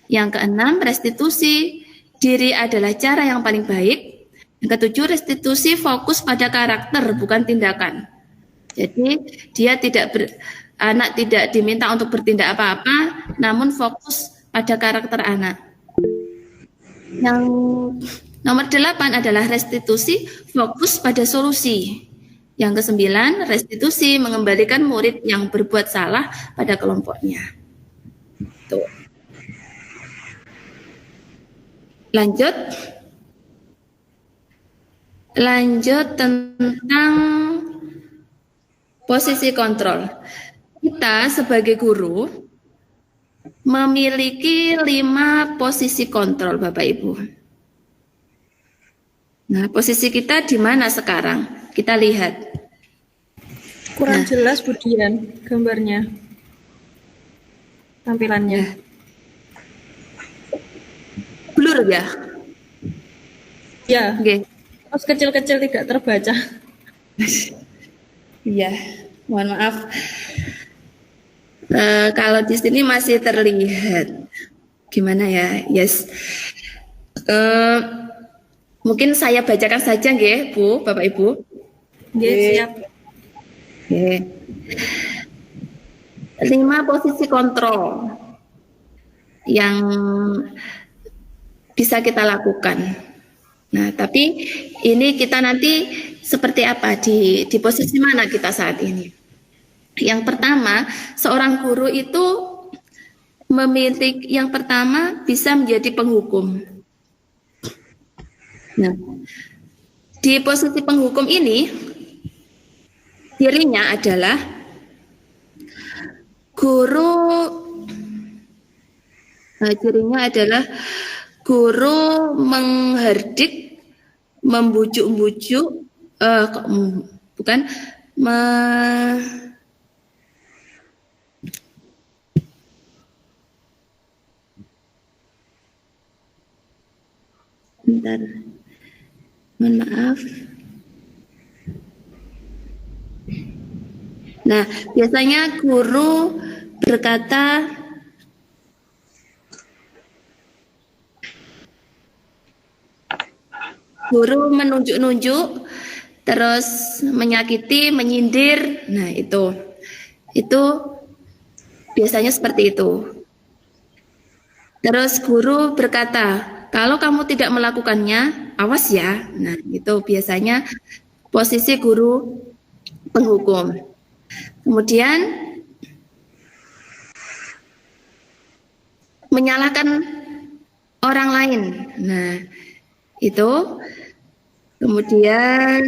Yang keenam, restitusi diri adalah cara yang paling baik. Yang ketujuh, restitusi fokus pada karakter, bukan tindakan. Jadi, anak tidak diminta untuk bertindak apa-apa, namun fokus pada karakter anak. Yang nomor 8 adalah restitusi fokus pada solusi. Yang kesembilan, restitusi mengembalikan murid yang berbuat salah pada kelompoknya. Tuh. Lanjut tentang posisi kontrol. Kita sebagai guru memiliki 5 posisi kontrol, Bapak Ibu. Nah, posisi kita di mana sekarang? Kita lihat. Kurang jelas Budian gambarnya, tampilannya. Blur ya? Ya. Oke. Terus kecil-kecil tidak terbaca. Iya, mohon maaf. Kalau di sini masih terlihat. Gimana ya? Yes. Mungkin saya bacakan saja nggih, Bu, Bapak Ibu. Nggih, siap. Oke. 5 posisi kontrol yang bisa kita lakukan. Nah, tapi ini kita nanti seperti apa, di posisi mana kita saat ini? Yang pertama, seorang guru itu memiliki, yang pertama bisa menjadi penghukum. Nah, di posisi penghukum ini, cirinya adalah guru menghardik, membujuk-bujuk, bukan, bentar, mohon maaf. Nah, biasanya guru berkata, guru menunjuk-nunjuk, terus menyakiti, menyindir. Nah, itu biasanya seperti itu. Terus guru berkata, kalau kamu tidak melakukannya, awas ya. Nah, itu biasanya posisi guru penghukum. Kemudian menyalahkan orang lain. Nah, itu. Kemudian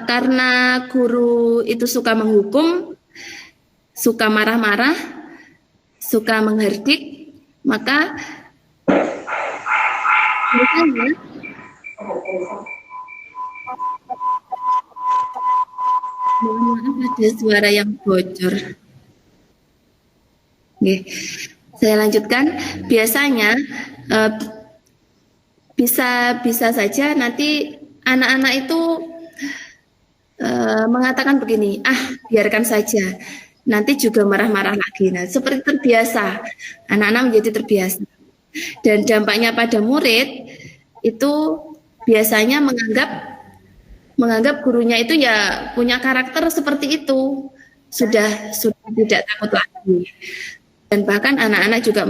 karena guru itu suka menghukum, suka marah-marah, suka menghardik, maka misalnya mohon maaf ada suara yang bocor. Oke, saya lanjutkan. Biasanya bisa saja nanti anak-anak itu mengatakan begini, biarkan saja, nanti juga marah-marah lagi. Nah, seperti terbiasa, anak-anak menjadi terbiasa. Dan dampaknya pada murid itu biasanya menganggap gurunya itu ya punya karakter seperti itu, sudah tidak takut lagi. Dan bahkan anak-anak juga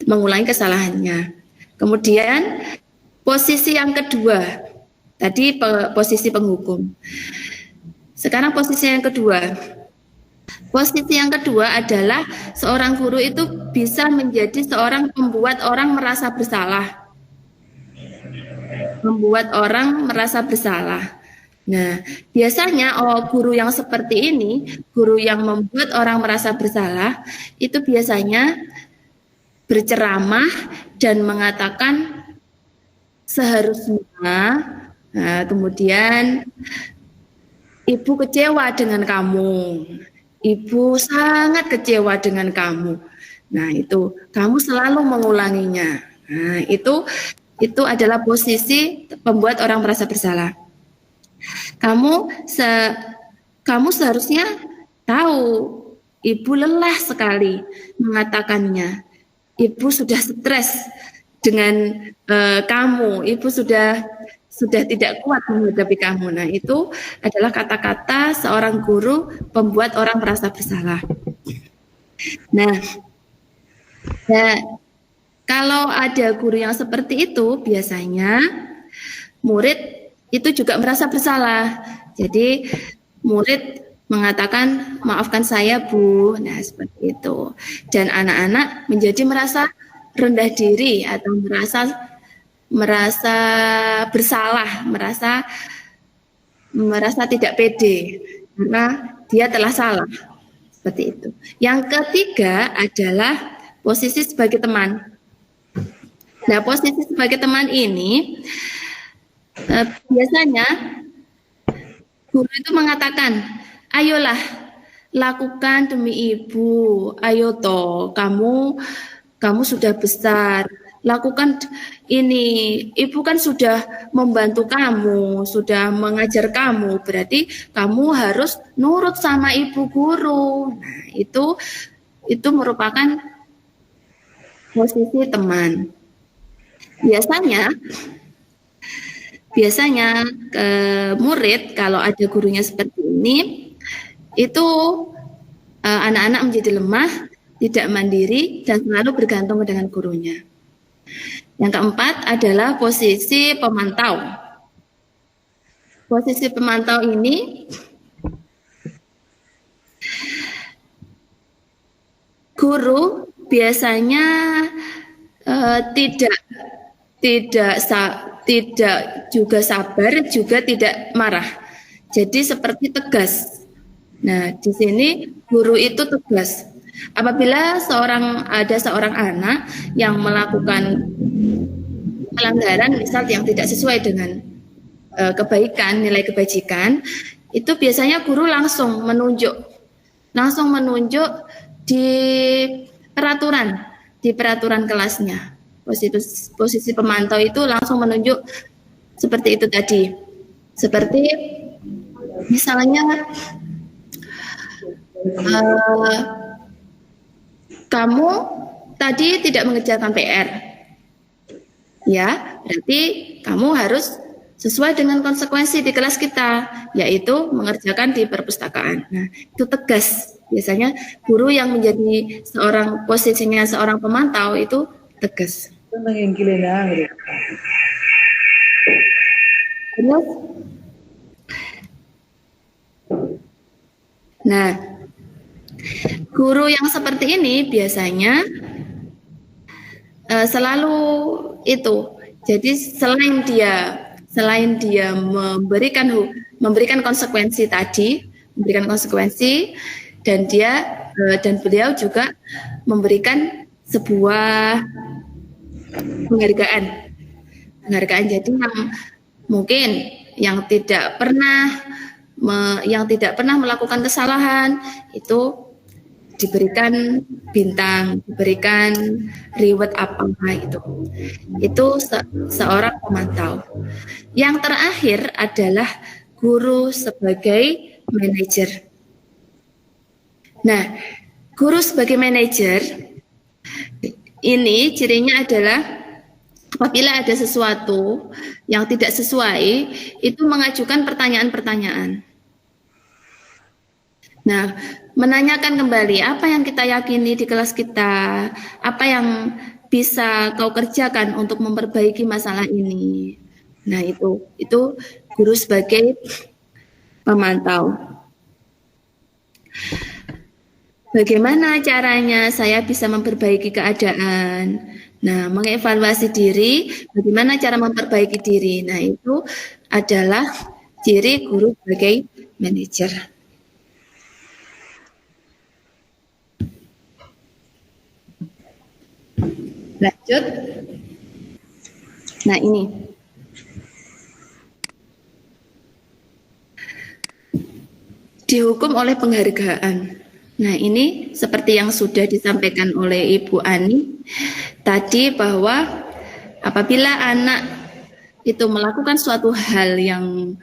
mengulangi kesalahannya. Kemudian posisi yang kedua, tadi posisi penghukum. Sekarang posisi yang kedua. Posisi yang kedua adalah seorang guru itu bisa menjadi seorang pembuat orang merasa bersalah. Membuat orang merasa bersalah. Nah, biasanya guru yang seperti ini, guru yang membuat orang merasa bersalah, itu biasanya berceramah dan mengatakan seharusnya, nah, kemudian ibu kecewa dengan kamu, ibu sangat kecewa dengan kamu. Nah, itu kamu selalu mengulanginya. Nah, itu adalah posisi pembuat orang merasa bersalah. Kamu seharusnya tahu ibu lelah sekali mengatakannya. Ibu sudah stres dengan kamu. Ibu sudah tidak kuat menghadapi kamu. Nah, itu adalah kata-kata seorang guru pembuat orang merasa bersalah. Nah, kalau ada guru yang seperti itu, biasanya murid itu juga merasa bersalah. Jadi murid mengatakan, maafkan saya Bu. Nah, seperti itu. Dan anak-anak menjadi merasa rendah diri atau merasa bersalah, merasa tidak pede karena dia telah salah. Seperti itu. Yang ketiga adalah posisi sebagai teman. Nah, posisi sebagai teman ini biasanya guru itu mengatakan, ayolah lakukan demi ibu, ayo toh kamu kamu sudah besar, lakukan ini. Ibu kan sudah membantu kamu, sudah mengajar kamu, berarti kamu harus nurut sama ibu guru. Nah, itu merupakan posisi teman. Biasanya murid kalau ada gurunya seperti ini, itu anak-anak menjadi lemah, tidak mandiri, dan selalu bergantung dengan gurunya. Yang keempat adalah posisi pemantau. Posisi pemantau ini guru biasanya tidak juga sabar, juga tidak marah. Jadi seperti tegas. Nah, di sini guru itu tegas. Apabila ada seorang anak yang melakukan pelanggaran, misal yang tidak sesuai dengan kebaikan, nilai kebajikan, itu biasanya guru langsung menunjuk di peraturan kelasnya. Posisi pemantau itu langsung menunjuk seperti itu tadi. Seperti misalnya kamu tadi tidak mengerjakan PR. Ya, berarti kamu harus sesuai dengan konsekuensi di kelas kita, yaitu mengerjakan di perpustakaan. Nah, itu tegas. Biasanya guru yang menjadi posisinya seorang pemantau itu tegas. Nah, guru yang seperti ini biasanya selalu itu. Jadi selain dia memberikan konsekuensi tadi, dan beliau juga memberikan sebuah penghargaan. Jadi yang mungkin yang tidak pernah melakukan kesalahan itu diberikan bintang, diberikan reward apa itu. Itu seorang pemantau. Yang terakhir adalah guru sebagai manajer. Nah, guru sebagai manajer ini cirinya adalah apabila ada sesuatu yang tidak sesuai, itu mengajukan pertanyaan-pertanyaan. Nah, menanyakan kembali apa yang kita yakini di kelas kita, apa yang bisa kau kerjakan untuk memperbaiki masalah ini. Nah, itu guru sebagai pemantau. Bagaimana caranya saya bisa memperbaiki keadaan? Nah, mengevaluasi diri, bagaimana cara memperbaiki diri. Nah, itu adalah ciri guru sebagai manajer. Lanjut. Nah, ini. Dihukum oleh penghargaan. Nah, ini seperti yang sudah disampaikan oleh Ibu Ani tadi, bahwa apabila anak itu melakukan suatu hal yang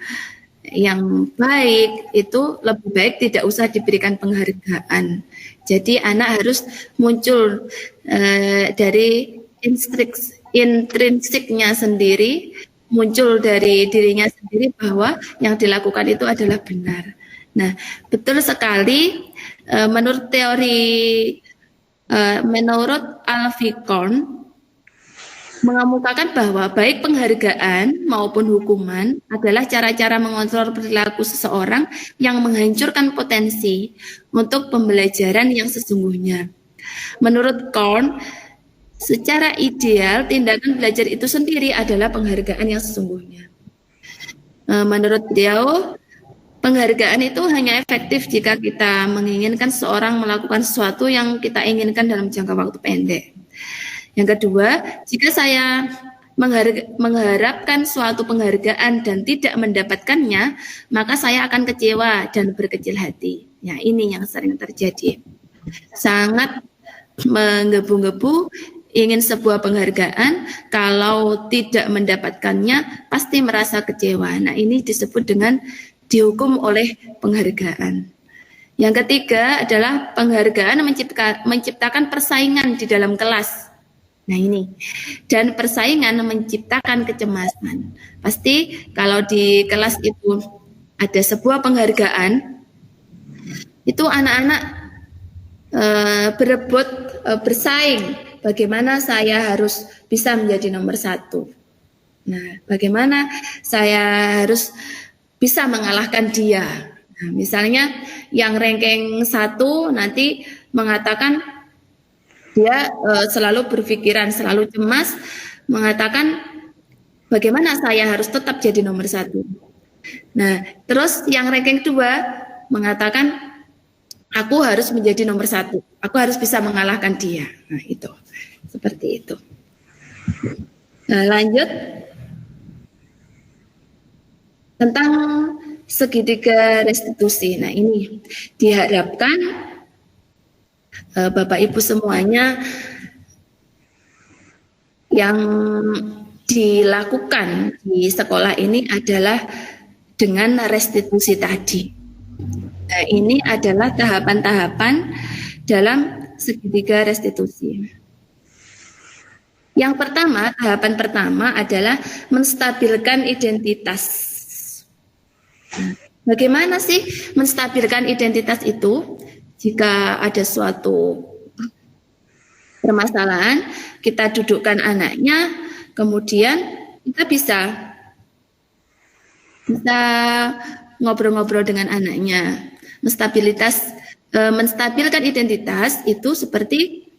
baik, itu lebih baik tidak usah diberikan penghargaan. Jadi anak harus muncul dari intrinsiknya sendiri, muncul dari dirinya sendiri bahwa yang dilakukan itu adalah benar. Nah, betul sekali. Menurut Al-Fiqorn mengemukakan bahwa baik penghargaan maupun hukuman adalah cara-cara mengontrol perilaku seseorang yang menghancurkan potensi untuk pembelajaran yang sesungguhnya. Menurut Korn, secara ideal tindakan belajar itu sendiri adalah penghargaan yang sesungguhnya. Menurut beliau, penghargaan itu hanya efektif jika kita menginginkan seseorang melakukan sesuatu yang kita inginkan dalam jangka waktu pendek. Yang kedua, jika saya mengharapkan suatu penghargaan dan tidak mendapatkannya, maka saya akan kecewa dan berkecil hati. Ya, ini yang sering terjadi. Sangat menggebu-gebu ingin sebuah penghargaan, kalau tidak mendapatkannya pasti merasa kecewa. Nah, ini disebut dengan dihukum oleh penghargaan. Yang ketiga adalah penghargaan menciptakan persaingan di dalam kelas. Nah, ini. Dan persaingan menciptakan kecemasan. Pasti kalau di kelas itu ada sebuah penghargaan, itu anak-anak berebut, bersaing. Bagaimana saya harus bisa menjadi nomor 1. Nah, bagaimana saya harus bisa mengalahkan dia. Nah, misalnya yang ranking 1 nanti mengatakan dia selalu berpikiran, selalu cemas, mengatakan bagaimana saya harus tetap jadi nomor 1. Nah, terus yang ranking 2 mengatakan aku harus menjadi nomor 1. Aku harus bisa mengalahkan dia. Nah, itu. Seperti itu. Nah, lanjut. Tentang segitiga restitusi. Nah, ini diharapkan Bapak Ibu semuanya yang dilakukan di sekolah ini adalah dengan restitusi tadi. Nah, ini adalah tahapan-tahapan dalam segitiga restitusi. Yang pertama, tahapan pertama adalah menstabilkan identitas. Nah, bagaimana sih menstabilkan identitas itu? Jika ada suatu permasalahan, kita dudukkan anaknya, kemudian kita bisa ngobrol-ngobrol dengan anaknya. Menstabilkan identitas itu seperti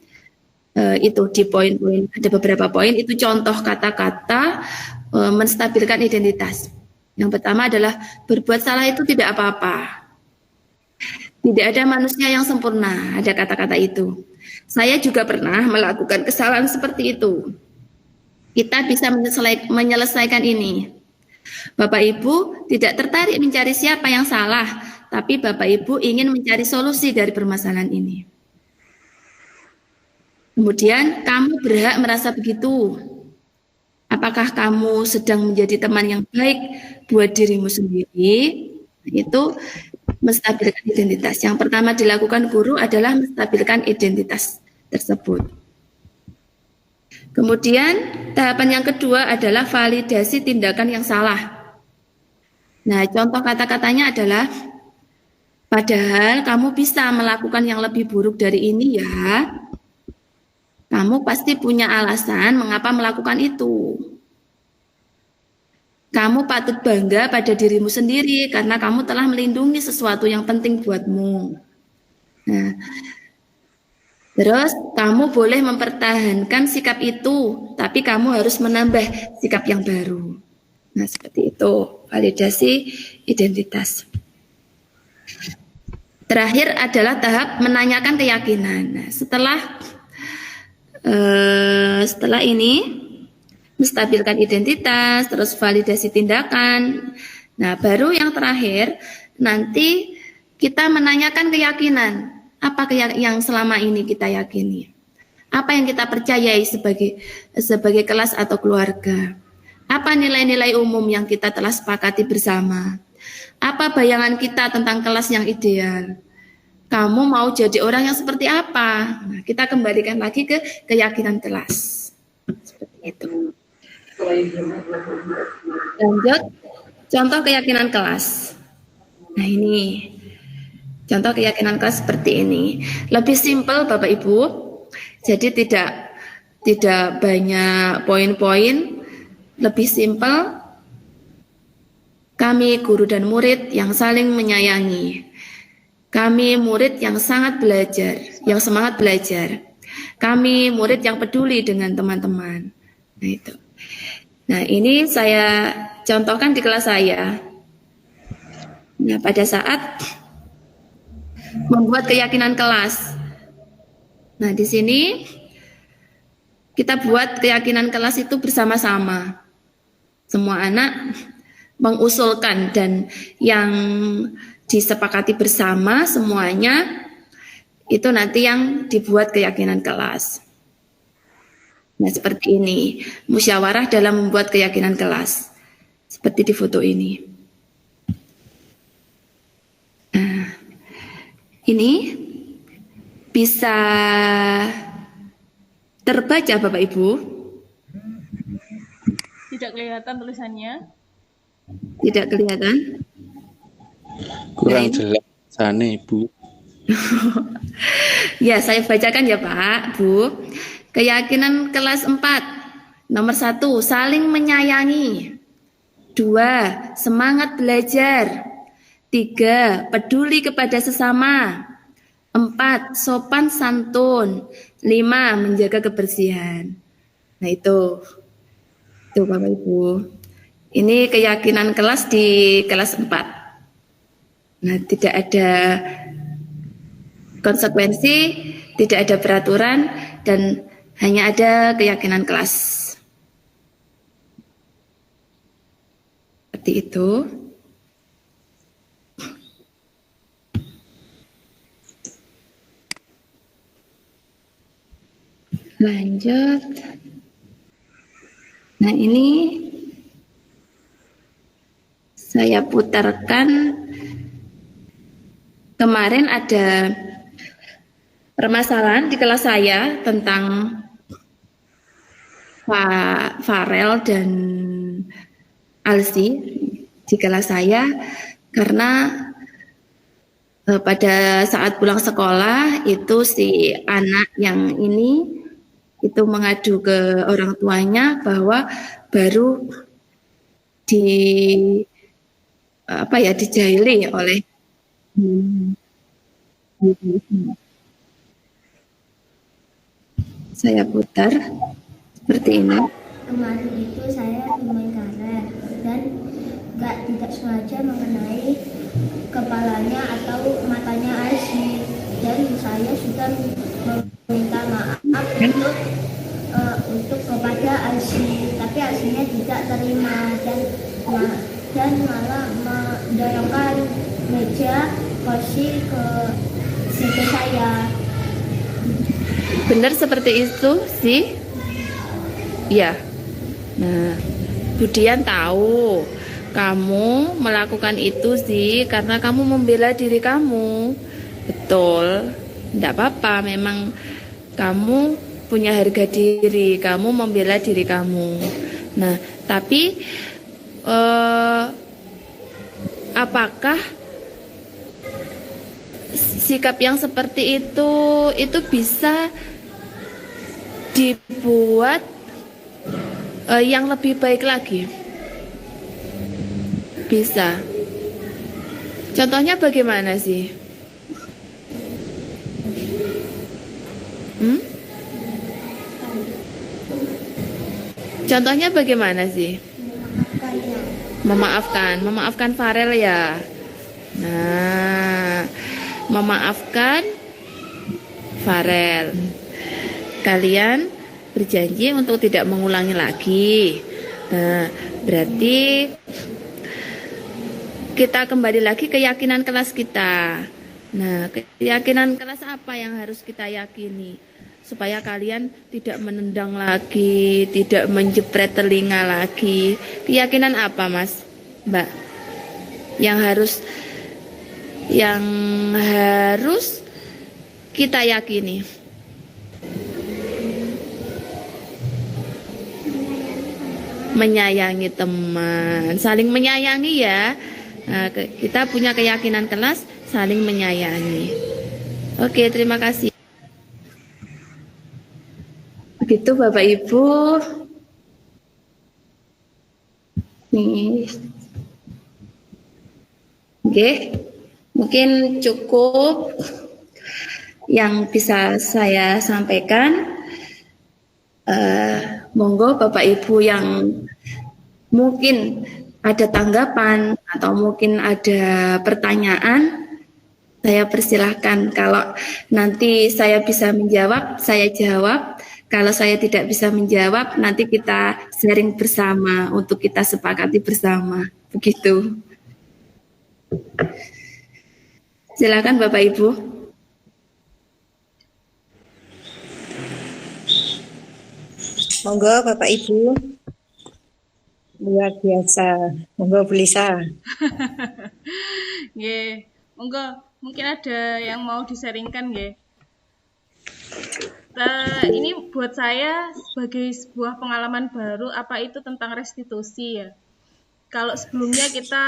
itu di poin-poin, ada beberapa poin, itu contoh kata-kata menstabilkan identitas. Yang pertama adalah berbuat salah itu tidak apa-apa. Tidak ada manusia yang sempurna, ada kata-kata itu. Saya juga pernah melakukan kesalahan seperti itu. Kita bisa menyelesaikan ini. Bapak Ibu tidak tertarik mencari siapa yang salah, tapi Bapak Ibu ingin mencari solusi dari permasalahan ini. Kemudian kamu berhak merasa begitu. Apakah kamu sedang menjadi teman yang baik buat dirimu sendiri? Itu menstabilkan identitas. Yang pertama dilakukan guru adalah menstabilkan identitas tersebut. Kemudian tahapan yang kedua adalah validasi tindakan yang salah. Nah, contoh kata-katanya adalah, padahal kamu bisa melakukan yang lebih buruk dari ini ya. Kamu pasti punya alasan mengapa melakukan itu. Kamu patut bangga pada dirimu sendiri karena kamu telah melindungi sesuatu yang penting buatmu. Nah, terus kamu boleh mempertahankan sikap itu, tapi kamu harus menambah sikap yang baru. Nah, seperti itu, validasi identitas. Terakhir adalah tahap menanyakan keyakinan. Nah, setelah ini menstabilkan identitas, terus validasi tindakan. Nah, baru yang terakhir nanti kita menanyakan keyakinan. Apa yang selama ini kita yakini? Apa yang kita percayai sebagai kelas atau keluarga? Apa nilai-nilai umum yang kita telah sepakati bersama? Apa bayangan kita tentang kelas yang ideal? Kamu mau jadi orang yang seperti apa? Nah, kita kembalikan lagi ke keyakinan kelas. Seperti itu. Lanjut, contoh keyakinan kelas. Nah, ini contoh keyakinan kelas seperti ini. Lebih simpel Bapak Ibu. Jadi tidak banyak poin-poin, lebih simpel. Kami guru dan murid yang saling menyayangi. Kami murid yang sangat belajar, yang semangat belajar. Kami murid yang peduli dengan teman-teman. Nah, itu. Nah, ini saya contohkan di kelas saya. Nah, pada saat membuat keyakinan kelas. Nah, di sini kita buat keyakinan kelas itu bersama-sama. Semua anak mengusulkan dan yang disepakati bersama semuanya Itu nanti yang dibuat keyakinan kelas. Nah, seperti ini. Musyawarah dalam membuat keyakinan kelas. Seperti di foto ini. Nah, ini bisa terbaca Bapak Ibu? Tidak kelihatan tulisannya. Tidak kelihatan? Kurang jelas sana Ibu. Ya, saya bacakan ya Pak, Bu. Keyakinan kelas 4. Nomor 1, saling menyayangi. 2, semangat belajar. 3, peduli kepada sesama. 4, sopan santun. 5, menjaga kebersihan. Nah itu Bapak Ibu. Ini keyakinan kelas di kelas 4. Nah, tidak ada konsekuensi, tidak ada peraturan, dan hanya ada keyakinan kelas. Seperti itu. Lanjut. Nah, ini saya putarkan. Kemarin ada permasalahan di kelas saya tentang Pak Farel dan Alsi di kelas saya, karena pada saat pulang sekolah itu si anak yang ini itu mengadu ke orang tuanya bahwa baru dijahili oleh saya putar seperti ini. Kemarin itu saya bermain karet dan tidak sengaja mengenai kepalanya atau matanya Arsy, dan saya sudah meminta maaf untuk kepada Arsy, tapi Arsynya tidak terima dan malah mendorongkan meja kursi ke meja saya. Benar seperti itu sih? Ya. Nah, Budian tahu kamu melakukan itu sih karena kamu membela diri kamu. Betul. Tidak apa-apa, memang kamu punya harga diri, kamu membela diri kamu. Nah, tapi apakah sikap yang seperti itu bisa dibuat yang lebih baik lagi? Bisa. Contohnya bagaimana sih? Contohnya bagaimana sih? Memaafkan Farel ya. Nah, memaafkan Farel. Kalian berjanji untuk tidak mengulangi lagi. Nah, berarti kita kembali lagi ke keyakinan kelas kita. Nah, keyakinan kelas apa yang harus kita yakini? Supaya kalian tidak menendang lagi, tidak menjepret telinga lagi. Keyakinan apa, Mas, Mbak? Yang harus kita yakini. Menyayangi teman, saling menyayangi ya. Nah, kita punya keyakinan kelas saling menyayangi. Oke, terima kasih. Begitu Bapak Ibu. Nih. Oke, mungkin cukup yang bisa saya sampaikan. Monggo Bapak Ibu yang mungkin ada tanggapan atau mungkin ada pertanyaan, saya persilahkan. Kalau nanti saya bisa menjawab, saya jawab. Kalau saya tidak bisa menjawab, nanti kita sharing bersama untuk kita sepakati bersama. Begitu. Silakan Bapak Ibu. Monggo Bapak Ibu. Luar biasa. Monggo Bu Lisa. Nggih, monggo mungkin ada yang mau disaringkan nggih. Ini buat saya sebagai sebuah pengalaman baru apa itu tentang restitusi ya. Kalau sebelumnya kita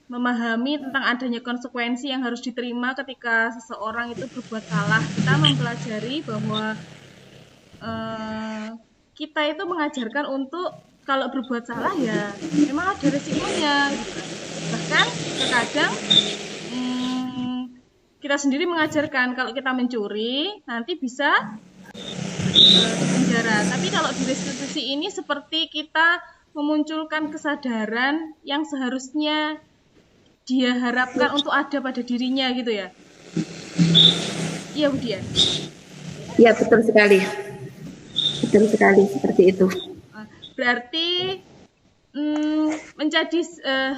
memahami tentang adanya konsekuensi yang harus diterima ketika seseorang itu berbuat salah, kita mempelajari bahwa kita itu mengajarkan untuk kalau berbuat salah ya memang ada resikonya gitu. Bahkan terkadang kita sendiri mengajarkan kalau kita mencuri nanti bisa di penjara. Tapi kalau di restitusi ini seperti kita memunculkan kesadaran yang seharusnya dia harapkan untuk ada pada dirinya gitu ya. Iya Bu Dian? Ya, betul sekali. Betul sekali seperti itu. Berarti menjadi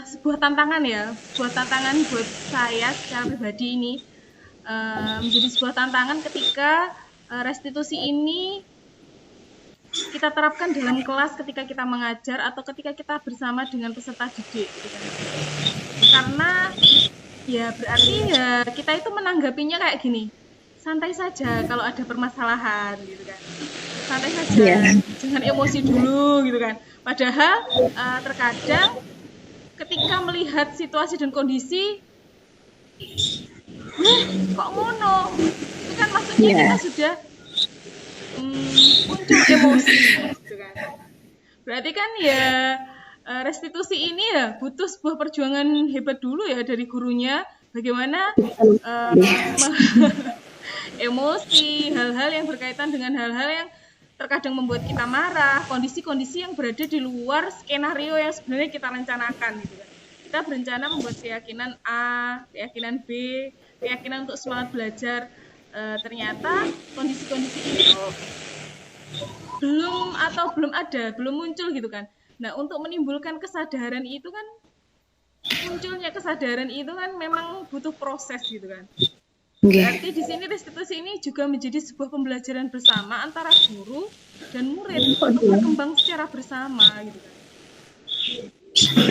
sebuah tantangan ya, sebuah tantangan buat saya secara pribadi ini, menjadi sebuah tantangan ketika restitusi ini kita terapkan dalam kelas ketika kita mengajar atau ketika kita bersama dengan peserta didik gitu kan. Karena ya berarti ya kita itu menanggapinya kayak gini, santai saja kalau ada permasalahan gitu kan, santai saja, jangan emosi dulu gitu kan. Padahal terkadang ketika melihat situasi dan kondisi, kok ngono, itu kan maksudnya kita sudah muncul emosi gitu kan. Berarti kan ya restitusi ini ya butuh sebuah perjuangan hebat dulu ya dari gurunya, bagaimana emosi, hal-hal yang berkaitan dengan hal-hal yang terkadang membuat kita marah, kondisi-kondisi yang berada di luar skenario yang sebenarnya kita rencanakan gitu kan. Kita berencana membuat keyakinan A, keyakinan B, keyakinan untuk semangat belajar. Ternyata kondisi-kondisi itu belum ada, belum muncul gitu kan. Nah, untuk menimbulkan kesadaran itu kan, munculnya kesadaran itu kan memang butuh proses gitu kan. Berarti di sini restitusi ini juga menjadi sebuah pembelajaran bersama antara guru dan murid untuk berkembang secara bersama gitu kan.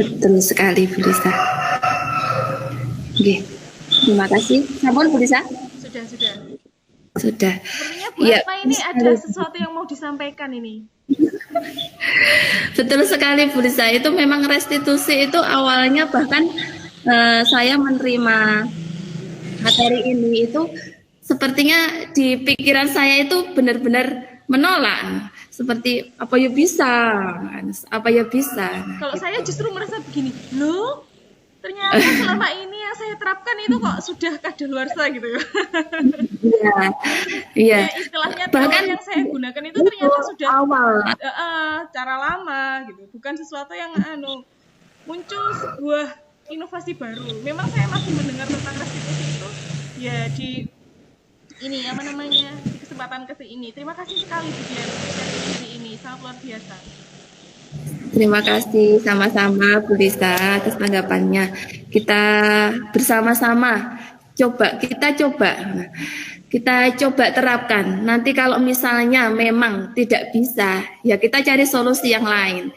Betul sekali Bu Lisa. Oke, terima kasih. Sampun Bu Lisa? Sudah. Sepertinya Bu Asma ini ada sesuatu yang mau disampaikan ini. Betul sekali Bu Lisa. Itu memang restitusi itu awalnya bahkan saya menerima materi ini itu sepertinya di pikiran saya itu benar-benar menolak. Seperti apa ya bisa. Kalau saya justru merasa begini, loh ternyata selama ini yang saya terapkan itu kok sudah kadaluarsa gitu ya. Iya. Istilahnya bahkan yang saya gunakan itu ternyata sudah awal cara lama gitu, bukan sesuatu yang muncul sebuah inovasi baru. Memang saya masih mendengar tentang restitusi itu ya di ini di kesempatan ini. Terima kasih sekali Bu Dian untuk ini sangat luar biasa. Terima kasih sama-sama Bu Lisa atas tanggapannya. Kita bersama-sama kita coba terapkan. Nanti kalau misalnya memang tidak bisa, ya kita cari solusi yang lain.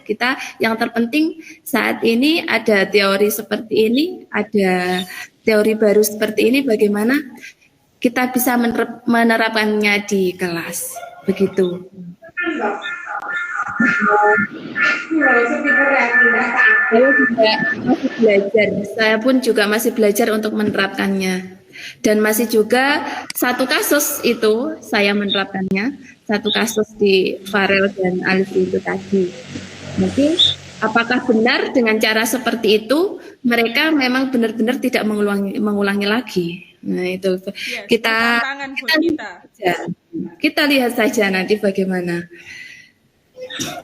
Yang terpenting saat ini ada teori seperti ini, ada teori baru seperti ini, bagaimana kita bisa menerapkannya di kelas. Begitu. Saya pun juga masih belajar untuk menerapkannya, dan masih juga satu kasus itu saya menerapkannya, satu kasus di Farel dan Alfi itu tadi. Mungkin apakah benar dengan cara seperti itu mereka memang benar-benar tidak mengulangi lagi. Nah itu ya, kita lihat saja nanti bagaimana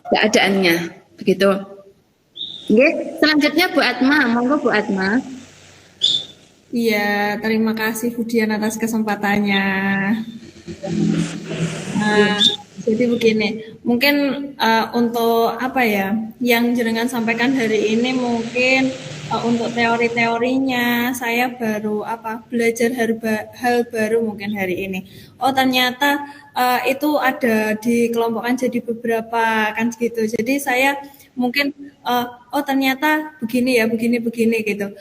keadaannya, begitu. Oke, selanjutnya Bu Atma, monggo Bu Atma. Iya, terima kasih Bu Dian atas kesempatannya. Nah, jadi begini, mungkin untuk apa ya, yang jenengan sampaikan hari ini mungkin untuk teori-teorinya saya baru belajar hal baru mungkin hari ini. Oh ternyata itu ada dikelompokkan jadi beberapa kan gitu. Jadi saya mungkin oh ternyata begini ya, begini gitu.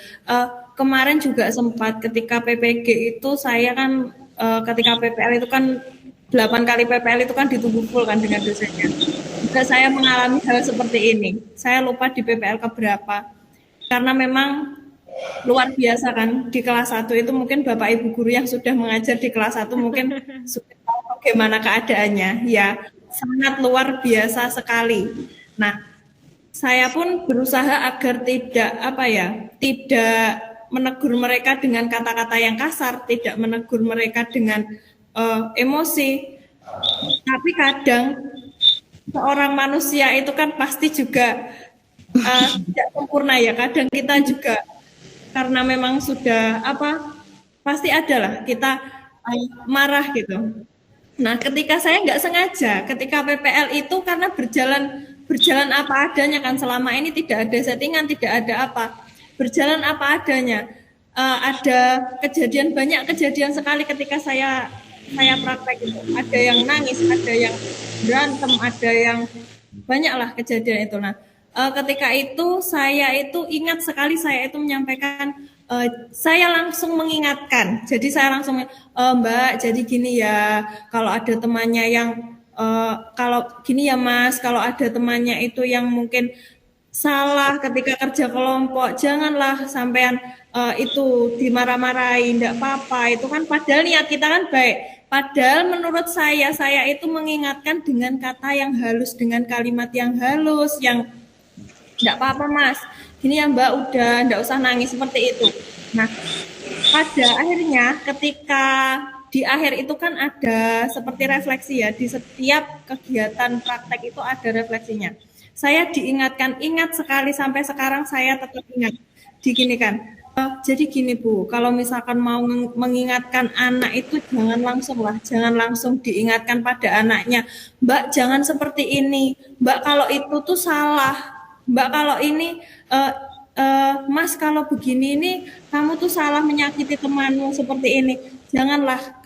Kemarin juga sempat ketika PPG itu saya kan ketika PPL itu kan 8 kali PPL itu kan ditunggu full kan dengan dosennya. Juga saya mengalami hal seperti ini. Saya lupa di PPL keberapa. Karena memang luar biasa kan di kelas 1 itu mungkin Bapak Ibu guru yang sudah mengajar di kelas 1 mungkin sudah tahu bagaimana keadaannya. Ya, sangat luar biasa sekali. Nah, saya pun berusaha agar tidak menegur mereka dengan kata-kata yang kasar, tidak menegur mereka dengan emosi. Tapi kadang seorang manusia itu kan pasti juga tidak sempurna ya. Kadang kita juga karena memang sudah pasti adalah kita marah gitu. Nah, ketika saya nggak sengaja, ketika PPL itu karena berjalan apa adanya kan selama ini tidak ada settingan, tidak ada berjalan apa adanya. Ada banyak kejadian sekali ketika saya praktek itu. Ada yang nangis, ada yang berantem, ada yang banyaklah kejadian itu. Nah, ketika itu saya itu ingat sekali saya itu menyampaikan saya langsung mengingatkan. Jadi saya langsung Mbak, jadi gini ya, kalau ada temannya yang kalau gini ya Mas, kalau ada temannya itu yang mungkin salah ketika kerja kelompok, janganlah sampean itu dimarah-marahin, enggak apa-apa. Itu kan padahal niat kita kan baik. Padahal menurut saya itu mengingatkan dengan kata yang halus, dengan kalimat yang halus, yang enggak apa-apa Mas, gini ya Mbak, udah enggak usah nangis seperti itu. Nah, pada akhirnya ketika di akhir itu kan ada seperti refleksi ya, di setiap kegiatan praktek itu ada refleksinya. Saya diingatkan, ingat sekali sampai sekarang saya tetap ingat. Diginikan, jadi gini Bu, kalau misalkan mau mengingatkan anak itu jangan langsung diingatkan pada anaknya. Mbak jangan seperti ini, Mbak kalau itu tuh salah, Mbak kalau ini, Mas kalau begini ini kamu tuh salah menyakiti temanmu seperti ini. Janganlah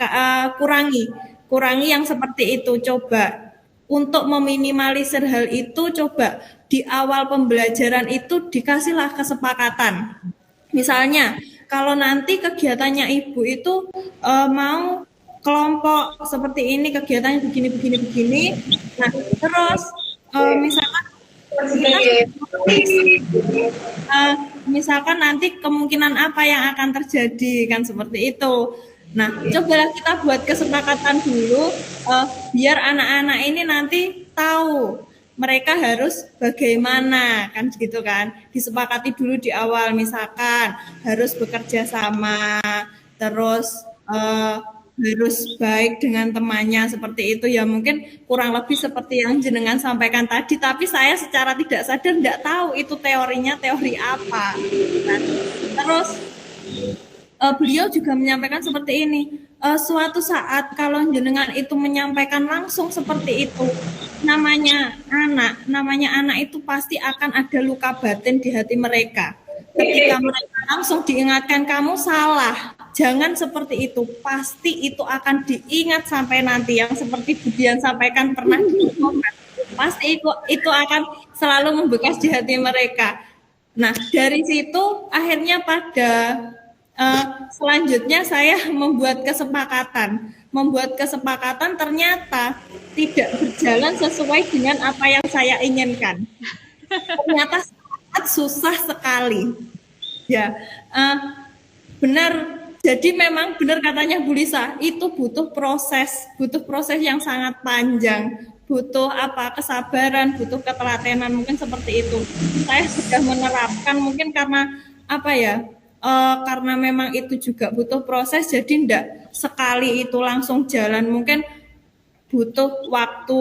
kurangi yang seperti itu. Coba untuk meminimalisir hal itu, coba di awal pembelajaran itu dikasihlah kesepakatan. Misalnya, kalau nanti kegiatannya Ibu itu mau kelompok seperti ini, kegiatannya begini. Nah, terus misalkan nanti kemungkinan apa yang akan terjadi kan seperti itu. Nah, cobalah kita buat kesepakatan dulu biar anak-anak ini nanti tahu mereka harus bagaimana kan gitu kan. Disepakati dulu di awal misalkan harus bekerja sama, terus harus baik dengan temannya seperti itu ya, mungkin kurang lebih seperti yang jenengan sampaikan tadi, tapi saya secara tidak sadar tidak tahu itu teorinya teori apa. Nah, terus beliau juga menyampaikan seperti ini, suatu saat kalau jenengan itu menyampaikan langsung seperti itu, namanya anak itu pasti akan ada luka batin di hati mereka. Ketika mereka langsung diingatkan kamu salah, jangan seperti itu, pasti itu akan diingat sampai nanti. Yang seperti Budian sampaikan pernah diingatkan, pasti itu akan selalu membekas di hati mereka. Nah, dari situ akhirnya pada selanjutnya saya membuat kesepakatan ternyata tidak berjalan sesuai dengan apa yang saya inginkan. Ternyata sangat susah sekali. Ya, benar. Jadi memang benar katanya Bu Lisa, itu butuh proses yang sangat panjang, butuh kesabaran, butuh ketelatenan, mungkin seperti itu. Saya sudah menerapkan mungkin karena karena memang itu juga butuh proses, jadi tidak sekali itu langsung jalan, mungkin butuh waktu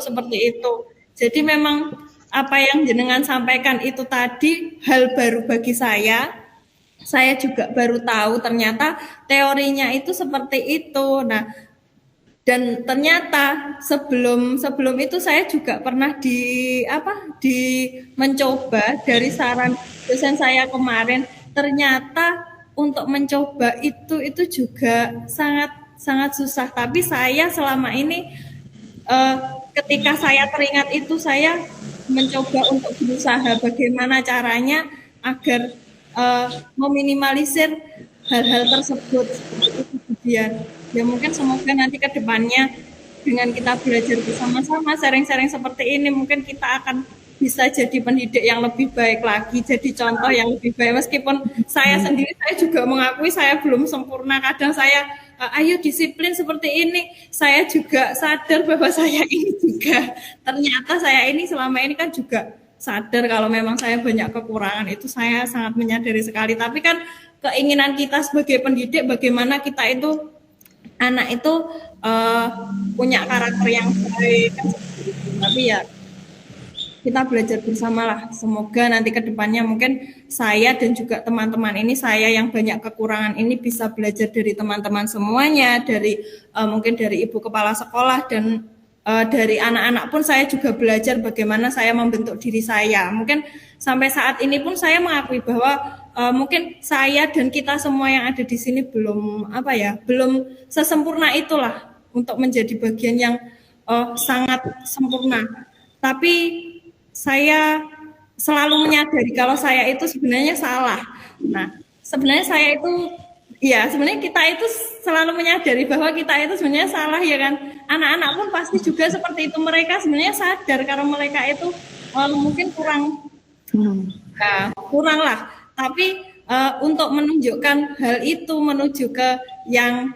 seperti itu. Jadi memang apa yang jenengan sampaikan itu tadi hal baru bagi saya juga baru tahu ternyata teorinya itu seperti itu. Nah, dan ternyata sebelum itu saya juga pernah mencoba dari saran dosen saya kemarin, ternyata untuk mencoba itu juga sangat sangat susah. Tapi saya selama ini ketika saya teringat itu, saya mencoba untuk berusaha bagaimana caranya agar meminimalisir hal-hal tersebut. Seperti itu kemudian. Ya mungkin semoga nanti ke depannya dengan kita belajar bersama-sama, sharing-sharing seperti ini, mungkin kita akan bisa jadi pendidik yang lebih baik lagi, jadi contoh yang lebih baik. Meskipun saya sendiri, saya juga mengakui saya belum sempurna. Kadang saya, ayo disiplin seperti ini. Saya juga sadar bahwa saya ini juga, ternyata saya ini selama ini kan juga sadar kalau memang saya banyak kekurangan. Itu saya sangat menyadari sekali. Tapi kan keinginan kita sebagai pendidik, bagaimana kita itu, anak itu punya karakter yang baik. Tapi ya kita belajar bersamalah. Semoga nanti ke depannya mungkin saya dan juga teman-teman ini, saya yang banyak kekurangan ini bisa belajar dari teman-teman semuanya, dari mungkin dari ibu kepala sekolah dan dari anak-anak pun saya juga belajar bagaimana saya membentuk diri saya. Mungkin sampai saat ini pun saya mengakui bahwa mungkin saya dan kita semua yang ada di sini belum belum sesempurna itulah untuk menjadi bagian yang sangat sempurna. Tapi saya selalu menyadari kalau saya itu sebenarnya salah. Nah, sebenarnya saya itu, ya sebenarnya kita itu selalu menyadari bahwa kita itu sebenarnya salah, ya kan. Anak-anak pun pasti juga seperti itu. Mereka sebenarnya sadar kalau mereka itu mungkin kurang lah. Tapi untuk menunjukkan hal itu menuju yang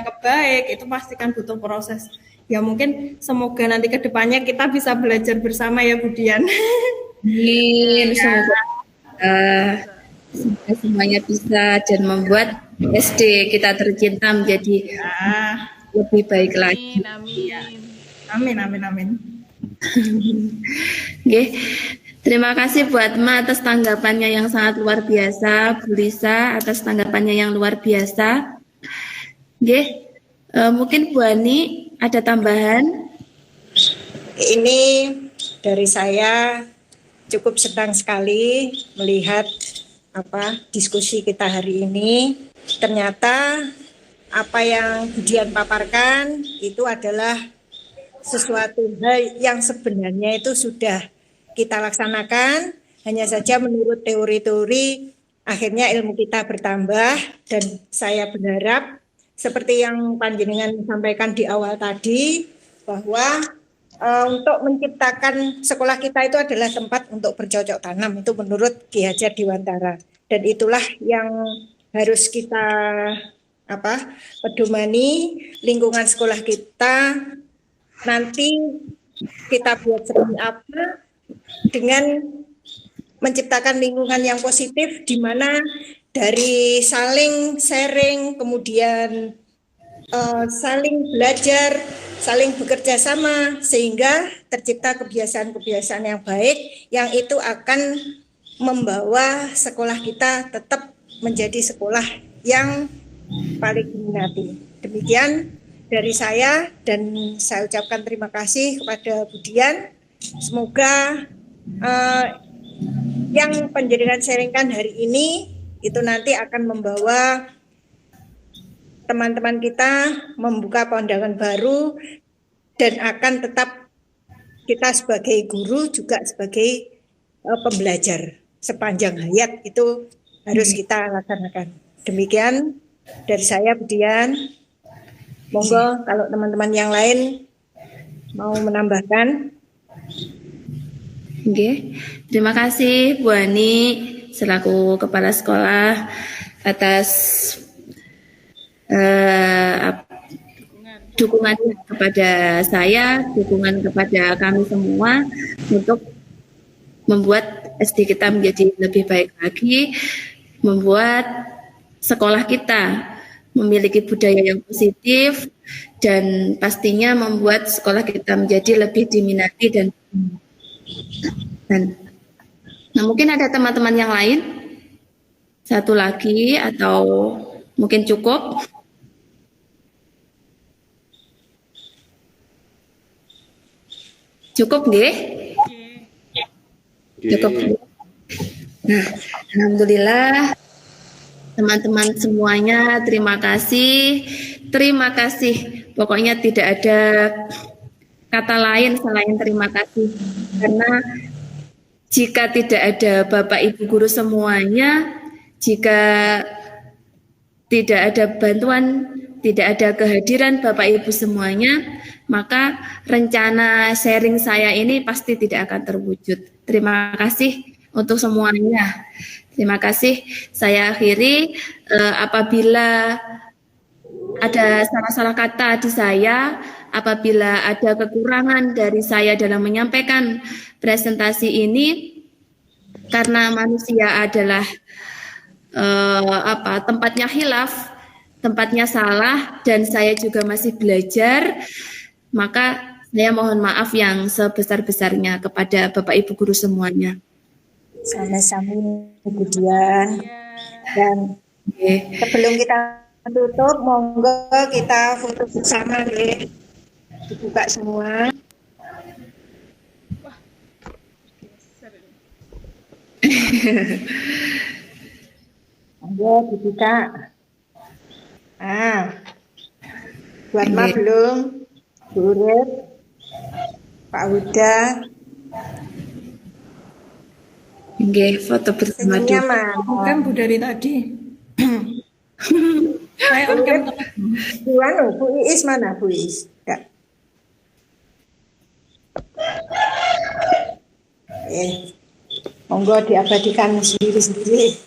kebaik itu pasti kan butuh proses. Ya mungkin semoga nanti ke depannya kita bisa belajar bersama ya Budian. Amin. Semoga semuanya bisa dan membuat SD kita tercinta menjadi lebih baik lagi. Amin. Oke. Terima kasih buat Ma atas tanggapannya yang sangat luar biasa, Bu Lisa atas tanggapannya yang luar biasa. Oke. Mungkin Bu Ani ada tambahan? Ini dari saya cukup senang sekali melihat diskusi kita hari ini. Ternyata apa yang Budian paparkan itu adalah sesuatu hal yang sebenarnya itu sudah kita laksanakan, hanya saja menurut teori-teori akhirnya ilmu kita bertambah. Dan saya berharap seperti yang Panjenengan sampaikan di awal tadi, bahwa untuk menciptakan sekolah kita itu adalah tempat untuk bercocok tanam, itu menurut Ki Hajar Dewantara. Dan itulah yang harus kita pedomani lingkungan sekolah kita. Nanti kita buat seperti apa dengan menciptakan lingkungan yang positif, di mana dari saling sharing, kemudian saling belajar, saling bekerja sama, sehingga tercipta kebiasaan-kebiasaan yang baik, yang itu akan membawa sekolah kita tetap menjadi sekolah yang paling diminati. Demikian dari saya, dan saya ucapkan terima kasih kepada Budian. Semoga yang Panjenengan sharingkan hari ini itu nanti akan membawa teman-teman kita membuka pandangan baru, dan akan tetap kita sebagai guru juga sebagai pembelajar sepanjang hayat itu harus kita laksanakan. Demikian dari saya, Budian. Monggo kalau teman-teman yang lain mau menambahkan. Oke. Terima kasih Bu Ani selaku kepala sekolah atas dukungan kepada saya, dukungan kepada kami semua untuk membuat SD kita menjadi lebih baik lagi, membuat sekolah kita memiliki budaya yang positif, dan pastinya membuat sekolah kita menjadi lebih diminati dan nah, mungkin ada teman-teman yang lain satu lagi atau mungkin cukup. Cukup nggih? Cukup. Nah, alhamdulillah teman-teman semuanya, terima kasih. Terima kasih. Pokoknya tidak ada kata lain selain terima kasih. Karena jika tidak ada Bapak Ibu guru semuanya, jika tidak ada bantuan, tidak ada kehadiran Bapak Ibu semuanya, maka rencana sharing saya ini pasti tidak akan terwujud. Terima kasih untuk semuanya. Terima kasih. Saya akhiri, apabila ada salah-salah kata di saya, apabila ada kekurangan dari saya dalam menyampaikan presentasi ini, karena manusia adalah tempatnya khilaf, tempatnya salah, dan saya juga masih belajar, maka saya mohon maaf yang sebesar-besarnya kepada Bapak Ibu guru semuanya. Sama-sama Bu Dian. Dan sebelum kita tutup, monggo kita foto bersama deh. Dibuka semua. Monggo dibuka. Buat Ma belum? Bu Urip, Pak Huda. Oke, foto bersama dulu. Bukan Bu dari tadi. Saya Bu Iis mana Bu Iis? Enggak. Monggo diabadikan sendiri-sendiri.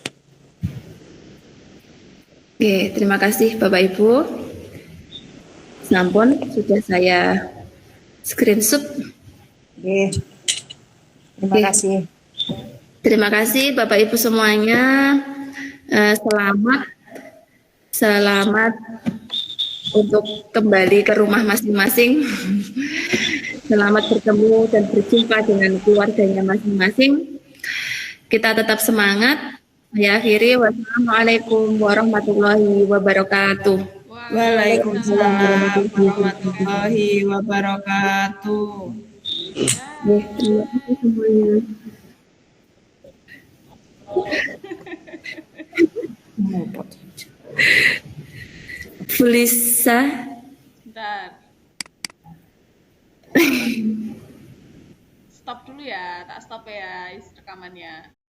Oke, terima kasih Bapak Ibu. Sampun sudah saya screenshot. Oke. Terima kasih. Terima kasih Bapak Ibu semuanya. Selamat untuk kembali ke rumah masing-masing. Selamat bertemu dan berjumpa dengan keluarganya masing-masing. Kita tetap semangat. Saya akhiri. Wassalamualaikum warahmatullahi wabarakatuh. Waalaikumsalam warahmatullahi wabarakatuh. Terima kasih semuanya. Fulisa. Bentar. Stop dulu ya, tak stop ya rekamannya.